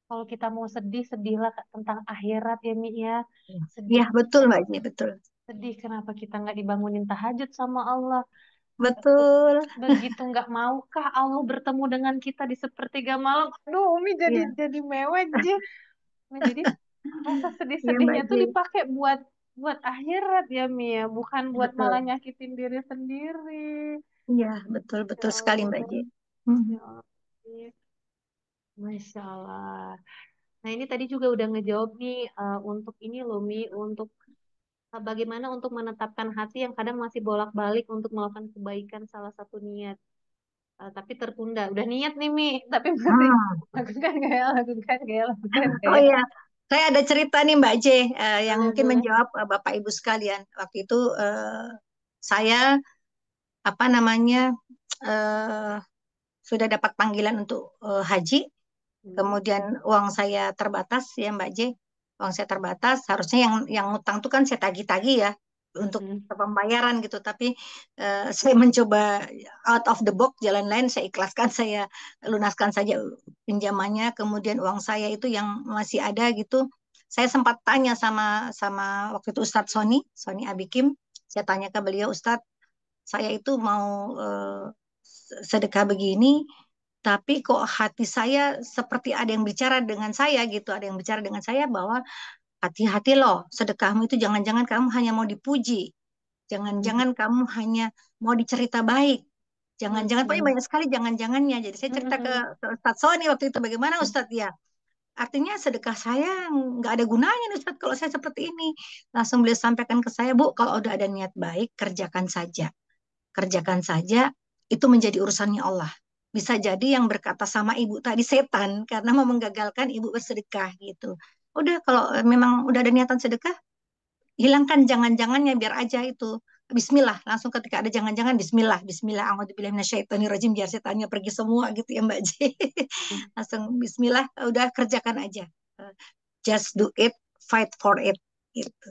Speaker 2: Kalau kita mau sedih, sedihlah tentang akhirat ya Mi ya.
Speaker 1: Iya
Speaker 2: Sedih
Speaker 1: betul Mbak Ji, betul.
Speaker 2: Sedih kenapa kita nggak dibangunin tahajud sama Allah. Be-
Speaker 1: Betul.
Speaker 2: Begitu nggak maukah Allah bertemu dengan kita di sepertiga malam. Aduh, Umi jadi
Speaker 1: Iya,
Speaker 2: jadi mewek aja. Nah, jadi rasa
Speaker 1: iya Mbak
Speaker 2: sedih-sedihnya
Speaker 1: Ji.
Speaker 2: tuh dipakai buat buat akhirat ya Mi ya, bukan buat malah
Speaker 1: Betul.
Speaker 2: nyakitin diri sendiri.
Speaker 1: Iya, betul
Speaker 2: Ya
Speaker 1: betul sekali Mbak Ji.
Speaker 2: Allah,
Speaker 1: Hmm.
Speaker 2: ya Allah. Masya Allah. Nah ini tadi juga udah ngejawab nih untuk ini loh Mi, untuk bagaimana untuk menetapkan hati yang kadang masih bolak-balik untuk melakukan kebaikan salah satu niat. Tapi tertunda. Udah niat nih, Mi. Tapi masih
Speaker 1: Hmm.
Speaker 2: lakukan gak ya, lakukan gak ya, lakukan gak
Speaker 1: Oh
Speaker 2: ya.
Speaker 1: iya, saya ada cerita nih Mbak J, yang
Speaker 2: Boleh,
Speaker 1: mungkin
Speaker 2: boleh.
Speaker 1: menjawab Bapak Ibu sekalian. Waktu itu saya apa namanya eh, sudah dapat panggilan untuk haji,
Speaker 2: Hmm.
Speaker 1: kemudian uang saya terbatas ya Mbak J, uang saya terbatas. Harusnya yang ngutang tuh kan saya tagih-tagih ya untuk
Speaker 2: Mm-mm.
Speaker 1: pembayaran gitu, tapi saya mencoba out of the box, jalan lain saya ikhlaskan, saya lunaskan saja pinjamannya, kemudian uang saya itu yang masih ada gitu. Saya sempat tanya sama sama waktu itu Ustadz Sony Abikim, saya tanya ke beliau, Ustadz, saya itu mau sedekah begini, tapi kok hati saya seperti ada yang bicara dengan saya gitu, ada yang bicara dengan saya bahwa hati-hati loh, sedekahmu itu jangan-jangan kamu hanya mau dipuji, jangan-jangan kamu hanya mau dicerita baik, jangan-jangan, pokoknya
Speaker 2: Mm-mm.
Speaker 1: banyak sekali jangan-jangannya. Jadi saya cerita
Speaker 2: Mm-mm.
Speaker 1: ke Ustadz Sony waktu itu, bagaimana Ustadz ya? Artinya sedekah saya nggak ada gunanya nih Ustadz kalau saya seperti ini. Langsung beliau sampaikan ke saya, Bu, kalau udah ada niat baik, kerjakan saja. Kerjakan saja, itu menjadi urusannya Allah. Bisa jadi yang berkata sama ibu tadi setan karena mau menggagalkan ibu bersedekah gitu. Udah kalau memang udah ada niatan sedekah, hilangkan jangan-jangannya biar aja itu. Bismillah, langsung ketika ada jangan-jangan Bismillah, Bismillah, a'udzubillahi minasyaitonirrajim, biar setannya pergi semua gitu ya Mbak J. Langsung Bismillah, udah kerjakan aja. Just do it, fight for it gitu.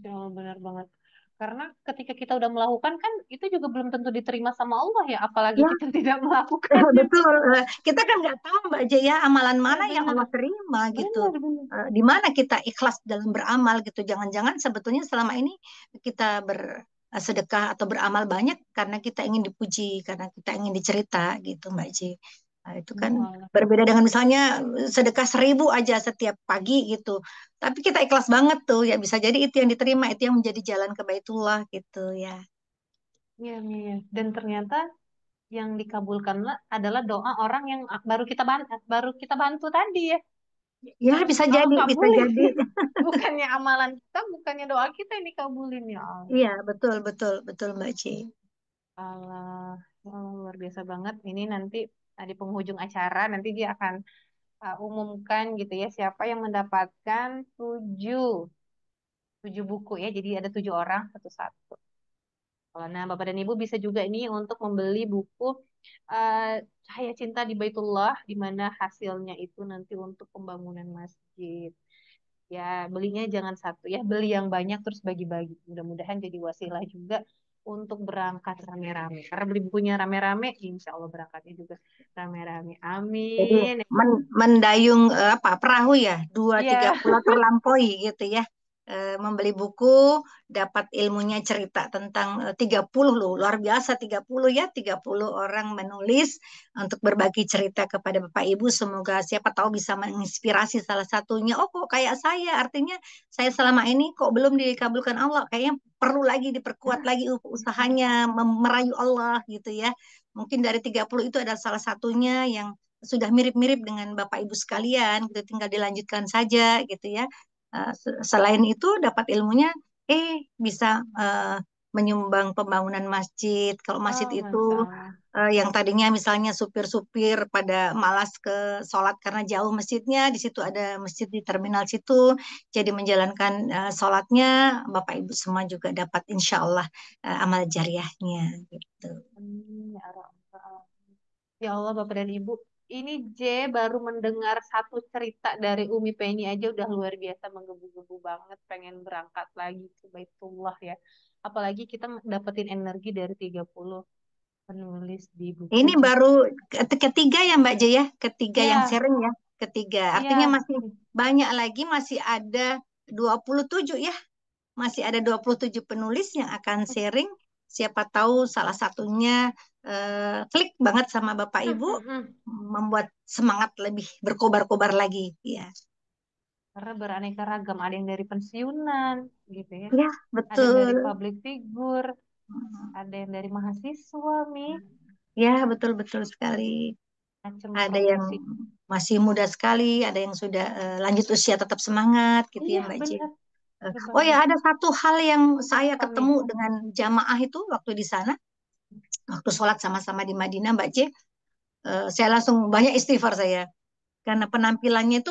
Speaker 2: Ya Allah, benar banget. Karena ketika kita udah melakukan kan itu juga belum tentu diterima sama Allah ya, apalagi
Speaker 1: Ya,
Speaker 2: kita tidak melakukannya.
Speaker 1: betul. Kita kan nggak tahu Mbak Jaya amalan
Speaker 2: Iya
Speaker 1: mana yang
Speaker 2: benar,
Speaker 1: Allah terima gitu.
Speaker 2: benar, benar.
Speaker 1: Di mana kita ikhlas dalam beramal gitu. Jangan-jangan sebetulnya selama ini kita bersedekah atau beramal banyak karena kita ingin dipuji, karena kita ingin dicerita gitu Mbak J. Nah, itu kan
Speaker 2: Ya Allah.
Speaker 1: berbeda dengan misalnya sedekah 1.000 aja setiap pagi gitu. Tapi kita ikhlas banget tuh ya, bisa jadi itu yang diterima, itu yang menjadi jalan ke Baitullah gitu ya.
Speaker 2: Iya, iya. Dan ternyata yang dikabulkan adalah doa orang yang baru kita bantu tadi ya.
Speaker 1: Ya
Speaker 2: Yang
Speaker 1: bisa
Speaker 2: Allah
Speaker 1: jadi, bisa
Speaker 2: kabulin.
Speaker 1: jadi.
Speaker 2: Bukannya amalan kita, bukannya doa kita yang dikabulin ya Allah.
Speaker 1: Iya, betul, betul, betul Mbak Ci.
Speaker 2: Allah, ya Allah, luar biasa banget. Ini nanti di penghujung acara nanti dia akan umumkan gitu ya siapa yang mendapatkan tujuh tujuh buku ya. Jadi ada 7 orang satu-satu. Nah, Bapak dan Ibu bisa juga ini untuk membeli buku Cahaya Cinta di Baitullah, di mana hasilnya itu nanti untuk pembangunan masjid. Ya, belinya jangan satu ya, beli yang banyak terus bagi-bagi. Mudah-mudahan jadi wasilah juga untuk berangkat rame-rame. Karena beli bukunya rame-rame, insya Allah berangkatnya juga rame-rame.
Speaker 1: Jadi
Speaker 2: Amin.
Speaker 1: mendayung apa perahu ya, dua tiga
Speaker 2: Iya.
Speaker 1: pulau terlampaui gitu ya. Membeli buku, dapat ilmunya cerita tentang 30 loh, luar biasa 30 ya, 30 orang menulis untuk berbagi cerita kepada Bapak Ibu. Semoga siapa tahu bisa menginspirasi salah satunya. Oh kok kayak saya, artinya saya selama ini kok belum dikabulkan Allah. Kayaknya perlu lagi diperkuat lagi usahanya merayu Allah gitu ya. Mungkin dari 30 itu ada salah satunya yang sudah mirip-mirip dengan Bapak Ibu sekalian, gitu tinggal dilanjutkan saja gitu ya. Selain itu dapat ilmunya, bisa menyumbang pembangunan masjid. Kalau masjid
Speaker 2: Oh,
Speaker 1: itu
Speaker 2: Masya Allah.
Speaker 1: yang tadinya misalnya supir-supir pada malas ke sholat karena jauh masjidnya, di situ ada masjid di terminal situ, jadi menjalankan sholatnya, Bapak Ibu semua juga dapat insya Allah amal jariahnya gitu.
Speaker 2: Amin, ya Rabbal. Ya Allah, Bapak dan Ibu. Ini J baru mendengar satu cerita dari Umi Penny aja udah luar biasa menggebu-gebu banget pengen berangkat lagi ke Baitullah ya. Apalagi kita dapetin energi dari 30 penulis di buku
Speaker 1: Ini
Speaker 2: cerita.
Speaker 1: baru ketiga ya Mbak Jaya, ketiga yang
Speaker 2: Iya,
Speaker 1: sharing ya, ketiga. Artinya
Speaker 2: iya.
Speaker 1: masih banyak lagi, masih ada 27 ya, masih ada 27 penulis yang akan sharing. Siapa tahu salah satunya klik banget sama Bapak Ibu, membuat semangat lebih berkobar-kobar lagi. Ya,
Speaker 2: Karena beraneka ragam, ada yang dari pensiunan gitu ya.
Speaker 1: ya
Speaker 2: Ada yang dari
Speaker 1: betul.
Speaker 2: public figure, ada yang dari mahasiswa, Mi.
Speaker 1: Ya betul-betul sekali.
Speaker 2: Macam
Speaker 1: Ada yang
Speaker 2: profesi.
Speaker 1: masih muda sekali, ada yang sudah lanjut usia tetap semangat gitu ya
Speaker 2: Iya,
Speaker 1: Mbak J.
Speaker 2: benar.
Speaker 1: Eh,
Speaker 2: Benar
Speaker 1: Oh ya,
Speaker 2: banget.
Speaker 1: ada satu hal yang saya
Speaker 2: Apa, Mi?
Speaker 1: ketemu dengan jamaah itu waktu di sana, waktu sholat sama-sama di Madinah, Mbak C. Saya langsung banyak istighfar saya, karena penampilannya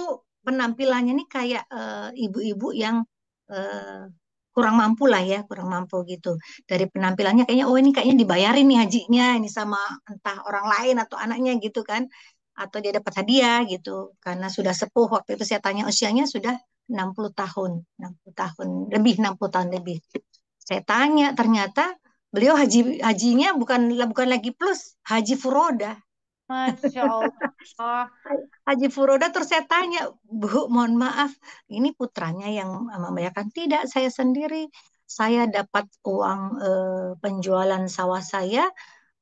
Speaker 1: ini kayak ibu-ibu yang eh, kurang mampu lah ya, kurang mampu gitu. Dari penampilannya kayaknya, oh ini kayaknya dibayarin nih hajinya, ini sama entah orang lain atau anaknya gitu kan, atau dia dapat hadiah gitu, karena sudah sepuh. Waktu itu saya tanya usianya sudah 60 tahun, 60 tahun lebih, 60 tahun lebih. Saya tanya, ternyata beliau hajinya bukan bukan lagi plus, haji furoda.
Speaker 2: Masya Allah.
Speaker 1: Haji furoda, terus saya tanya, Bu, mohon maaf, ini putranya yang membayarkan? Tidak, saya sendiri. Saya dapat uang penjualan sawah saya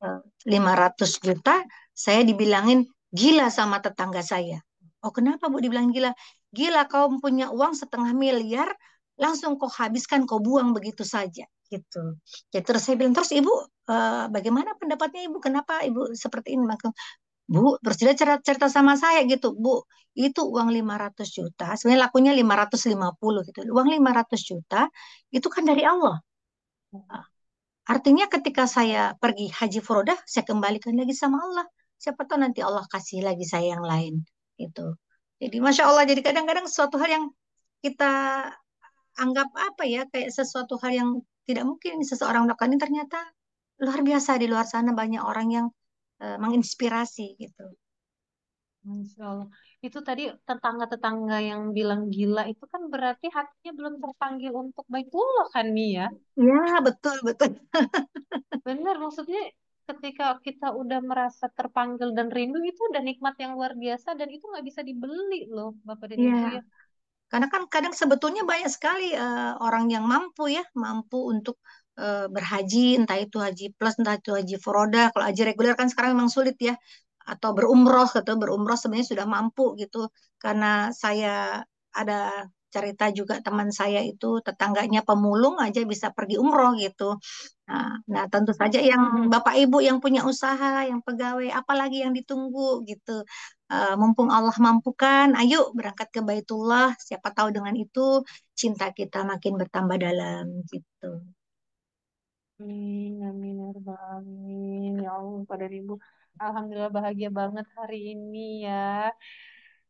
Speaker 1: 500 juta, saya dibilangin gila sama tetangga saya. Oh, kenapa Bu dibilang gila? Gila, kau punya uang 500 miliar, langsung kau habiskan, kau buang begitu saja. Gitu. Ya, terus saya bilang, terus Ibu, bagaimana pendapatnya Ibu? Kenapa Ibu seperti ini? Maka, Bu, terus dia cerita sama saya gitu, Bu, itu uang 500 juta, sebenarnya lakunya 550 gitu. Uang 500 juta, itu kan dari Allah. Artinya ketika saya pergi haji furodah, saya kembalikan lagi sama Allah. Siapa tahu nanti Allah kasih lagi saya yang lain. Gitu. Jadi Masya Allah, jadi kadang-kadang sesuatu hal yang kita anggap apa ya, kayak sesuatu hal yang tidak mungkin seseorang melakukan, ini ternyata luar biasa. Di luar sana banyak orang yang menginspirasi gitu.
Speaker 2: Masya Allah. Itu tadi tetangga-tetangga yang bilang gila itu kan berarti hatinya belum terpanggil untuk baitullah kan, Mi ya?
Speaker 1: Ya, betul, betul.
Speaker 2: Bener, maksudnya ketika kita udah merasa terpanggil dan rindu itu udah nikmat yang luar biasa dan itu nggak bisa dibeli loh, Bapak dan
Speaker 1: Iya,
Speaker 2: Ibu ya.
Speaker 1: karena kan kadang sebetulnya banyak sekali orang yang mampu ya, mampu untuk berhaji, entah itu haji plus, entah itu haji furoda. Kalau haji reguler kan sekarang memang sulit ya. Atau berumroh gitu, berumroh sebenarnya sudah mampu gitu. Karena saya ada cerita juga, teman saya itu tetangganya pemulung aja bisa pergi umroh gitu. Nah, tentu saja yang
Speaker 2: Hmm.
Speaker 1: Bapak Ibu yang punya usaha, yang pegawai, apalagi yang ditunggu gitu. Mumpung Allah mampukan, ayo berangkat ke Baitullah. Siapa tahu dengan itu cinta kita makin bertambah dalam gitu.
Speaker 2: Amin, amin, ya rabbal alamin. Ya Allah, Bapak dan Ibu. Alhamdulillah bahagia banget hari ini ya.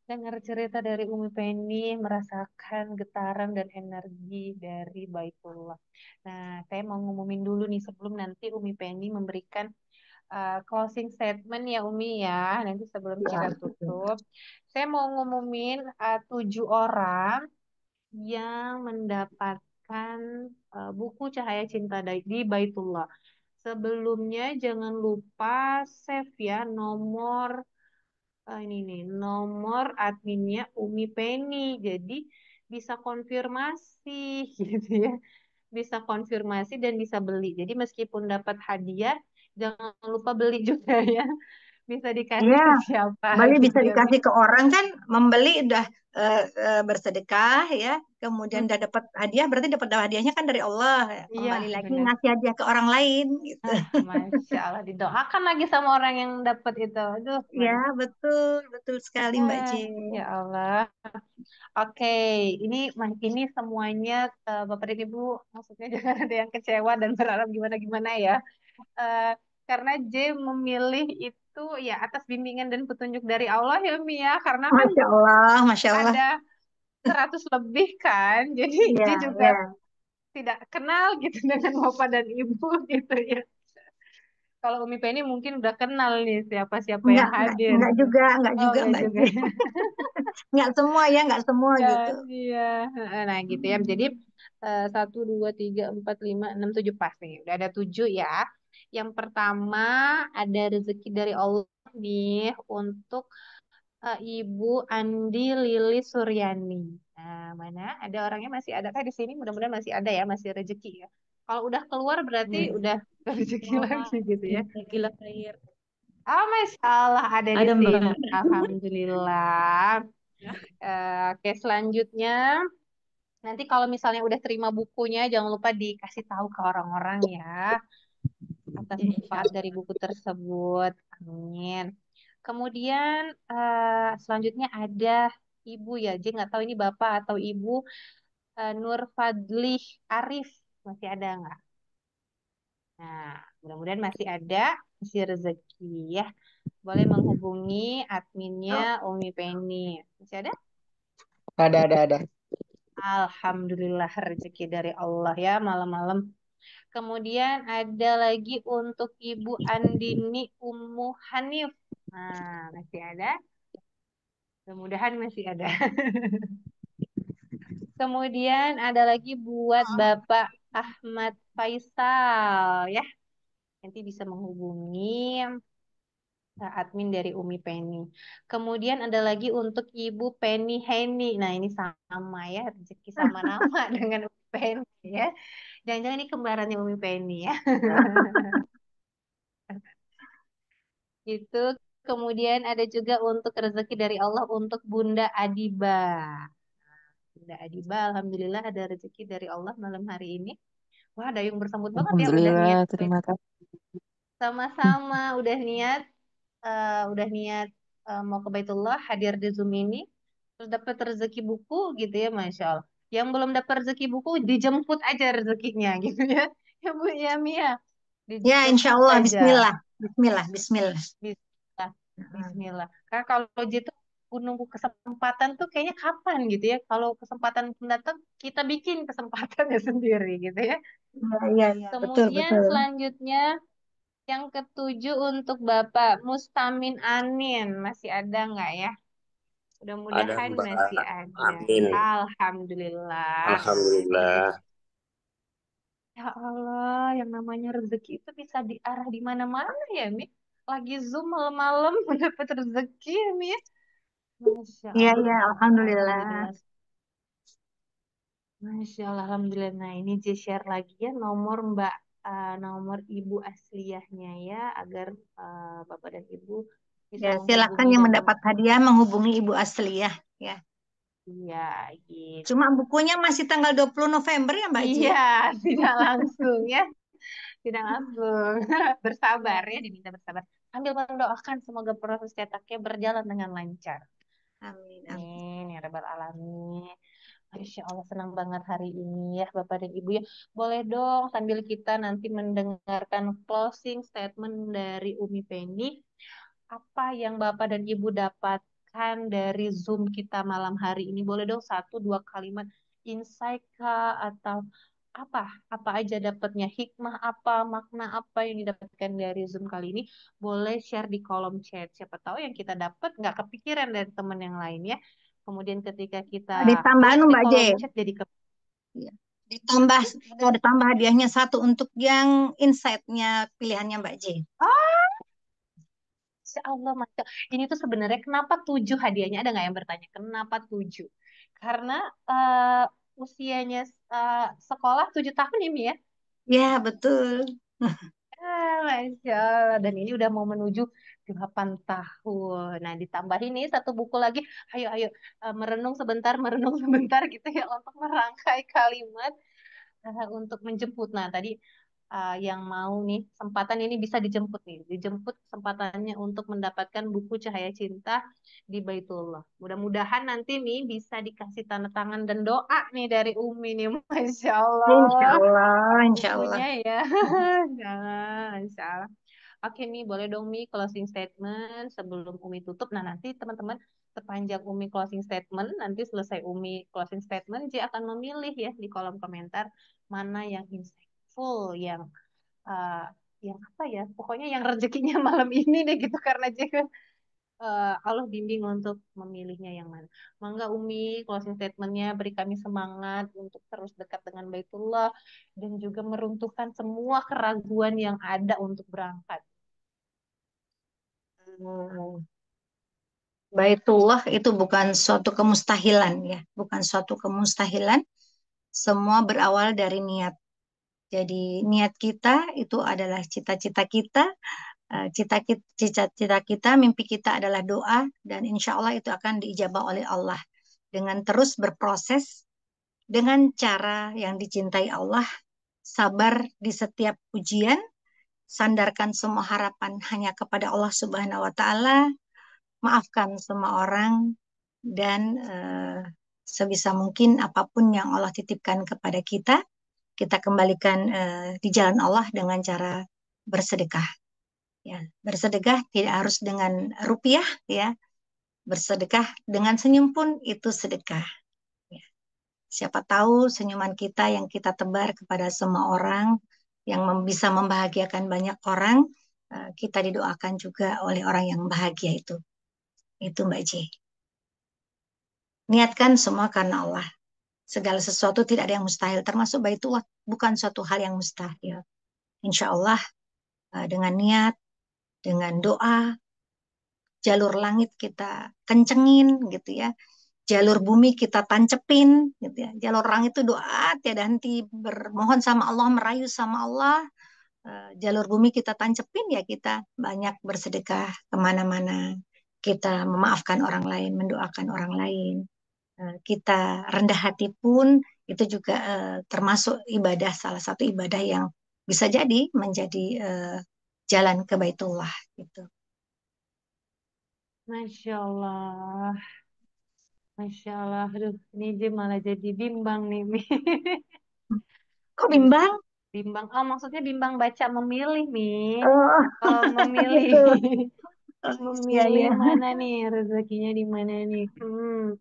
Speaker 2: Dengar cerita dari Umi Penny, merasakan getaran dan energi dari Baitullah. Nah, saya mau ngumumin dulu nih sebelum nanti Umi Penny memberikan closing statement ya Umi ya. Nanti sebelum
Speaker 1: Ya,
Speaker 2: kita
Speaker 1: betul.
Speaker 2: tutup, saya mau ngumumin 7 orang yang mendapatkan mendapatkan buku Cahaya Cinta di Baitullah. Sebelumnya jangan lupa save ya ini nih, nomor adminnya Umi Penny. Jadi bisa konfirmasi gitu ya. Bisa konfirmasi dan bisa beli. Jadi meskipun dapat hadiah, jangan lupa beli juga ya. Bisa dikasih
Speaker 1: Iya,
Speaker 2: ke siapa
Speaker 1: beli
Speaker 2: gitu
Speaker 1: bisa
Speaker 2: ya, Mi.
Speaker 1: dikasih ke orang kan, membeli udah bersedekah ya, kemudian
Speaker 2: Hmm,
Speaker 1: udah dapat hadiah, berarti dapat hadiahnya kan dari Allah, ya. Kembali
Speaker 2: iya,
Speaker 1: lagi
Speaker 2: benar.
Speaker 1: ngasih hadiah ke orang lain gitu.
Speaker 2: Masya Allah, didoakan lagi sama orang yang dapat itu. Aduh,
Speaker 1: Ya, betul, betul sekali Mbak J.
Speaker 2: ya Allah. Oke, ini semuanya Bapak dan Ibu, maksudnya jangan ada yang kecewa dan berharap gimana-gimana ya. Eh, karena J memilih itu ya atas bimbingan dan petunjuk dari Allah ya Mia, karena kan
Speaker 1: Masya Allah, Masya Allah.
Speaker 2: ada 100 lebih kan, jadi J
Speaker 1: Iya,
Speaker 2: juga
Speaker 1: iya.
Speaker 2: tidak kenal gitu dengan Bapak dan Ibu gitu ya. Kalau Umi Penny mungkin udah kenal nih siapa-siapa yang hadir.
Speaker 1: Enggak
Speaker 2: Oh,
Speaker 1: juga
Speaker 2: enggak
Speaker 1: Mbak J.
Speaker 2: juga.
Speaker 1: Enggak semua ya, enggak semua
Speaker 2: Ya,
Speaker 1: gitu.
Speaker 2: iya. Nah, gitu ya. Jadi,
Speaker 1: Hmm.
Speaker 2: 1, 2, 3, 4, 5, 6, 7 pas nih. Udah ada 7 ya. Yang pertama, ada rezeki dari Allah nih untuk Ibu Andi Lili Suryani. Nah, mana? Ada orangnya masih ada kah di sini? Mudah-mudahan masih ada ya, masih rezeki ya. Kalau udah keluar berarti
Speaker 3: Ya,
Speaker 2: udah gak rezeki lagi gitu ya.
Speaker 3: gila air.
Speaker 2: Oh, Masya Allah ada di
Speaker 3: Ada
Speaker 2: sini.
Speaker 3: Mbak.
Speaker 2: Alhamdulillah. Oke, selanjutnya nanti kalau misalnya udah terima bukunya, jangan lupa dikasih tahu ke orang-orang ya atas
Speaker 3: Insya
Speaker 2: manfaat dari buku tersebut. Amin. Kemudian selanjutnya ada Ibu ya, Jadi nggak tahu ini Bapak atau Ibu Nur Fadlih Arif masih ada nggak? Nah, mudah-mudahan masih ada, masih rezeki ya. Boleh menghubungi adminnya
Speaker 1: Oh,
Speaker 2: Umi Penny. Masih ada?
Speaker 4: Ada.
Speaker 2: Alhamdulillah rezeki dari Allah ya malam-malam. Kemudian ada lagi untuk Ibu Andini Ummu Hanif. Nah, masih ada. Mudah-mudahan masih ada. Kemudian ada lagi buat Bapak Ahmad Faisal ya. Nanti bisa menghubungi admin dari Umi Penny. Kemudian ada lagi untuk Ibu Penny Heni. Nah, ini sama ya, rezeki sama nama dengan Umi Penny ya. Jangan-jangan ini kembarannya Umi Penny ya. Itu kemudian ada juga untuk rezeki dari Allah untuk Bunda Adiba. Bunda Adiba, Alhamdulillah ada rezeki dari Allah malam hari ini. Wah, dayung bersambut banget ya, udah
Speaker 3: Alhamdulillah,
Speaker 2: niat.
Speaker 3: terima kasih.
Speaker 2: Sama-sama, udah niat mau ke Baitullah, hadir di Zoom ini, terus dapat rezeki buku gitu ya, Masya Allah. Yang belum dapat rezeki buku, dijemput aja rezekinya gitu ya. Ya Bu, ya Mia,
Speaker 1: ya, insya
Speaker 2: dijemput
Speaker 1: Allah.
Speaker 2: aja.
Speaker 1: Bismillah. Bismillah. Bismillah.
Speaker 2: Bismillah. Bismillah. Karena kalau gitu nunggu kesempatan tuh kayaknya kapan gitu ya. Kalau kesempatan pun datang, kita bikin kesempatannya sendiri gitu ya.
Speaker 1: Ya, ya, ya. Betul,
Speaker 2: Kemudian
Speaker 1: betul.
Speaker 2: selanjutnya yang ketujuh untuk Bapak Mustamin Anin. Masih ada nggak ya?
Speaker 4: Ada
Speaker 2: Mudah-mudahan
Speaker 4: Mbak.
Speaker 2: masih ada.
Speaker 4: Amin.
Speaker 2: Alhamdulillah. Rezeki.
Speaker 4: Alhamdulillah.
Speaker 2: Ya Allah, yang namanya rezeki itu bisa diarah di mana-mana ya, Mi. Lagi Zoom malam-malam mendapat rezeki ya, Mi. Ya. Masya
Speaker 1: Iya, iya.
Speaker 2: Allah.
Speaker 1: Alhamdulillah.
Speaker 2: Alhamdulillah. Masya Allah. Alhamdulillah. Nah, ini J share lagi ya nomor nomor Ibu Asliyahnya ya, agar Bapak dan Ibu bisa
Speaker 1: Ya, silakan
Speaker 2: menghubungi
Speaker 1: yang
Speaker 2: dan
Speaker 1: mendapat hadiah menghubungi Ibu Asliyah. Ya.
Speaker 2: iya, gitu.
Speaker 1: Cuma bukunya masih tanggal 20 November ya, Mbak J?
Speaker 2: Iya, tidak langsung ya, tidak langsung. Bersabar
Speaker 1: Ya.
Speaker 2: ya, diminta bersabar. Sambil mendoakan semoga proses cetaknya berjalan dengan lancar.
Speaker 1: Amin, amin.
Speaker 2: Amin ya Rabbal Alamin. Masya Allah senang banget hari ini ya Bapak dan Ibu ya. Boleh dong sambil kita nanti mendengarkan closing statement dari Umi Penny. Apa yang Bapak dan Ibu dapatkan dari Zoom kita malam hari ini? Boleh dong 1, 2 kalimat insight kah atau apa? Apa aja dapatnya? Hikmah apa? Makna apa yang didapatkan dari Zoom kali ini? Boleh share di kolom chat. Siapa tahu yang kita dapat nggak kepikiran dari teman yang lain ya. Kemudian ketika kita
Speaker 1: Ditambah
Speaker 2: klik
Speaker 1: anu,
Speaker 2: di
Speaker 1: Mbak J.
Speaker 2: kolom chat jadi ke
Speaker 1: Ya. Ditambah ada tambah hadiahnya satu untuk yang insight-nya pilihannya Mbak J.
Speaker 2: Ah, Masya Allah, Masya Allah. Ini tuh sebenarnya kenapa 7 hadiahnya? Ada nggak yang bertanya? Kenapa 7? Karena usianya sekolah 7 tahun ini ya.
Speaker 1: Ya, betul.
Speaker 2: Masya Allah. Dan ini udah mau menuju 8 tahun. Nah, ditambahin nih satu buku lagi. Ayo, ayo, merenung sebentar gitu ya untuk merangkai kalimat untuk menjemput. Nah, tadi yang mau nih kesempatan ini bisa dijemput nih, dijemput kesempatannya untuk mendapatkan buku Cahaya Cinta di Baitullah. Mudah-mudahan nanti nih bisa dikasih tanda tangan dan doa nih dari Umi nih, Masya
Speaker 1: Insya
Speaker 2: Allah.
Speaker 1: Allah, insya Allah.
Speaker 2: Bukunya ya, jangan, Masya Allah. Oke Mi, boleh dong Mi closing statement sebelum Umi tutup. Nah nanti teman-teman sepanjang Umi closing statement, nanti selesai Umi closing statement, J akan memilih ya di kolom komentar mana yang insightful, uh, yang apa ya, pokoknya yang rezekinya malam ini deh gitu karena J Allah bimbing untuk memilihnya yang mana. Mangga Umi closing statementnya beri kami semangat untuk terus dekat dengan Baitullah dan juga meruntuhkan semua keraguan yang ada untuk berangkat.
Speaker 1: Hmm, Baitullah itu bukan suatu kemustahilan ya, bukan suatu kemustahilan. Semua berawal dari niat. Jadi niat kita itu adalah cita-cita kita, cita-cita kita, mimpi kita adalah doa, dan insya Allah itu akan diijabah oleh Allah dengan terus berproses dengan cara yang dicintai Allah, sabar di setiap ujian, sandarkan semua harapan hanya kepada Allah Subhanahu wa Ta'ala, maafkan semua orang, dan sebisa mungkin apapun yang Allah titipkan kepada kita, kita kembalikan di jalan Allah dengan cara bersedekah. Ya, bersedekah tidak harus dengan rupiah, ya. Bersedekah dengan senyum pun itu sedekah. Ya. Siapa tahu senyuman kita yang kita tebar kepada semua orang yang bisa membahagiakan banyak orang, kita didoakan juga oleh orang yang bahagia itu. Itu Mbak J. Niatkan semua karena Allah. Segala sesuatu tidak ada yang mustahil, termasuk baitullah bukan suatu hal yang mustahil. Insya Allah dengan niat, dengan doa, jalur langit kita kencengin gitu ya, jalur bumi kita tancepin gitu ya. Jalur langit itu doa tiada henti bermohon sama Allah, merayu sama Allah. Jalur bumi kita tancepin ya, kita banyak bersedekah kemana-mana, kita memaafkan orang lain, mendoakan orang lain. Kita rendah hati pun itu juga termasuk ibadah, salah satu ibadah yang bisa jadi menjadi jalan ke Baitullah gitu.
Speaker 2: Masya Allah, Masya Allah. Aduh, ini J malah jadi bimbang nih. Mi.
Speaker 1: Kok
Speaker 2: Jadi
Speaker 1: bimbang?
Speaker 2: bimbang. Oh, maksudnya bimbang baca memilih nih.
Speaker 1: Oh,
Speaker 2: Memilih.
Speaker 1: itu. Ya,
Speaker 2: Memilih
Speaker 1: ya.
Speaker 2: mana nih rezekinya di mana nih. Hmm.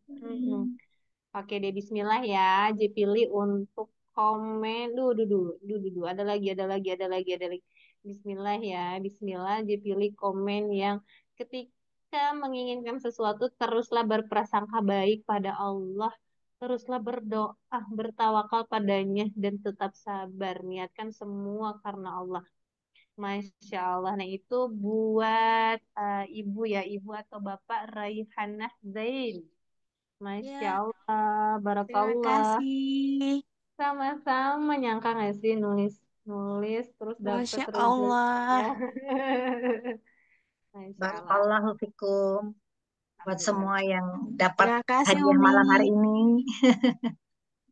Speaker 2: Oke deh, Bismillah ya. J pilih untuk komen. Duh. Ada lagi, ada lagi, ada lagi, ada lagi. Bismillah ya. Bismillah. J pilih komen yang ketika menginginkan sesuatu, teruslah berprasangka baik pada Allah. Teruslah berdoa, bertawakal padanya, dan tetap sabar. Niatkan semua karena Allah. Masya Allah. Nah itu buat ibu ya, ibu atau bapak Raihanah Zain. Masya
Speaker 3: Ya,
Speaker 2: Allah,
Speaker 3: terima
Speaker 2: barakallah.
Speaker 3: kasih.
Speaker 2: Sama-sama nyangka nggak sih nulis nulis terus dapet
Speaker 3: Masya
Speaker 2: rezekinya.
Speaker 3: Allah.
Speaker 2: Masya Allah.
Speaker 1: Barakallahu fikum buat
Speaker 2: Alhamdulillah.
Speaker 1: semua yang dapat
Speaker 3: Terima kasih,
Speaker 1: hadiah
Speaker 3: Umi.
Speaker 1: malam hari ini.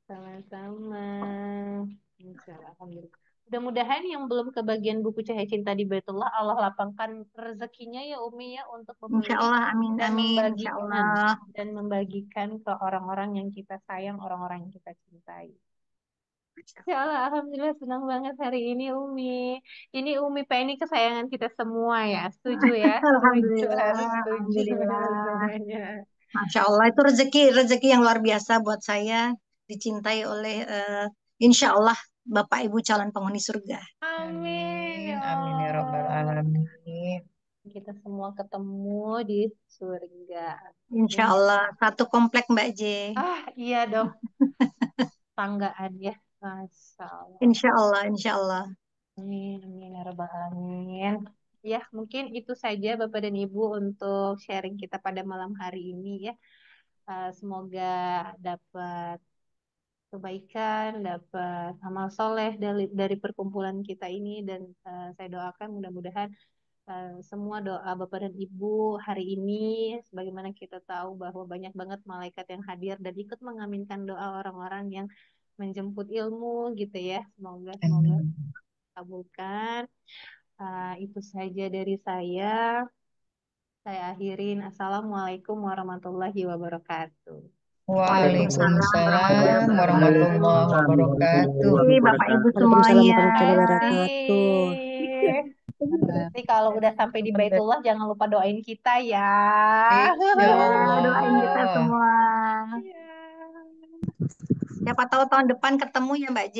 Speaker 2: Sama-sama. Insya Allah. Alhamdulillah. Mudah-mudahan yang belum kebagian buku Cahaya Cinta di Baitullah, Allah lapangkan rezekinya ya Umi ya untuk
Speaker 1: Insya
Speaker 2: membeli
Speaker 1: Allah, amin,
Speaker 2: dan
Speaker 1: amin. Insya
Speaker 2: membagikan
Speaker 1: Allah.
Speaker 2: ke orang-orang yang kita sayang, orang-orang yang kita cintai. Ya Allah, Alhamdulillah senang banget hari ini Umi. Ini Umi Penny kesayangan kita semua ya. Setuju ya? Setuju,
Speaker 1: Alhamdulillah,
Speaker 2: harus setuju
Speaker 1: alhamdulillah.
Speaker 2: semuanya.
Speaker 1: Masya Allah, itu rezeki rezeki yang luar biasa buat saya, dicintai oleh Insya Allah Bapak Ibu calon penghuni surga.
Speaker 2: Amin
Speaker 4: Amin,
Speaker 2: ya
Speaker 4: amin ya Rabbal
Speaker 2: Allah.
Speaker 4: Alamin.
Speaker 2: Kita semua ketemu di surga.
Speaker 1: Insya
Speaker 2: Amin.
Speaker 1: Allah, satu komplek Mbak J.
Speaker 2: Ah, iya dong. Tanggaan ya. Masya Allah.
Speaker 1: Insya Allah, insya Allah.
Speaker 2: Amin, amin, ya rabbal alamin. Ya, mungkin itu saja Bapak dan Ibu untuk sharing kita pada malam hari ini ya. Semoga dapat kebaikan, dapat amal soleh dari perkumpulan kita ini dan saya doakan mudah-mudahan semua doa Bapak dan Ibu hari ini, sebagaimana kita tahu bahwa banyak banget malaikat yang hadir dan ikut mengaminkan doa orang-orang yang menjemput ilmu gitu ya. Semoga
Speaker 3: Amin.
Speaker 2: kabulkan. Itu saja dari saya. Saya akhirin. Assalamualaikum warahmatullahi wabarakatuh.
Speaker 1: Waalaikumsalam
Speaker 3: Waalaikumsalam
Speaker 1: warahmatullahi
Speaker 3: warahmatullahi
Speaker 1: wabarakatuh.
Speaker 3: wabarakatuh.
Speaker 1: Terima kasih Bapak Ibu
Speaker 5: Waalaikumsalam
Speaker 1: semuanya.
Speaker 5: warahmatullahi wabarakatuh.
Speaker 2: Kasih. Nanti kalau udah sampai di Baitullah jangan lupa doain kita ya.
Speaker 3: Insya
Speaker 1: Ya, doain kita
Speaker 3: Allah.
Speaker 1: semua.
Speaker 2: Iya.
Speaker 1: Siapa tahu tahun depan ketemu ya Mbak J.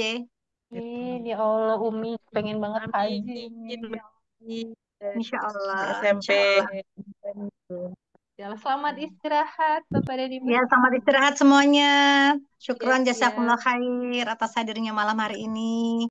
Speaker 2: Amin, ya Allah, Umi pengen banget haji.
Speaker 5: Amin.
Speaker 1: Insya Allah.
Speaker 5: SMP.
Speaker 1: Insya Allah.
Speaker 2: Ya, selamat istirahat Bapak dan Ibu.
Speaker 1: Ya, selamat istirahat semuanya.
Speaker 2: Iya,
Speaker 1: Syukron
Speaker 2: iya.
Speaker 1: jazakumullah khair atas hadirnya malam hari ini.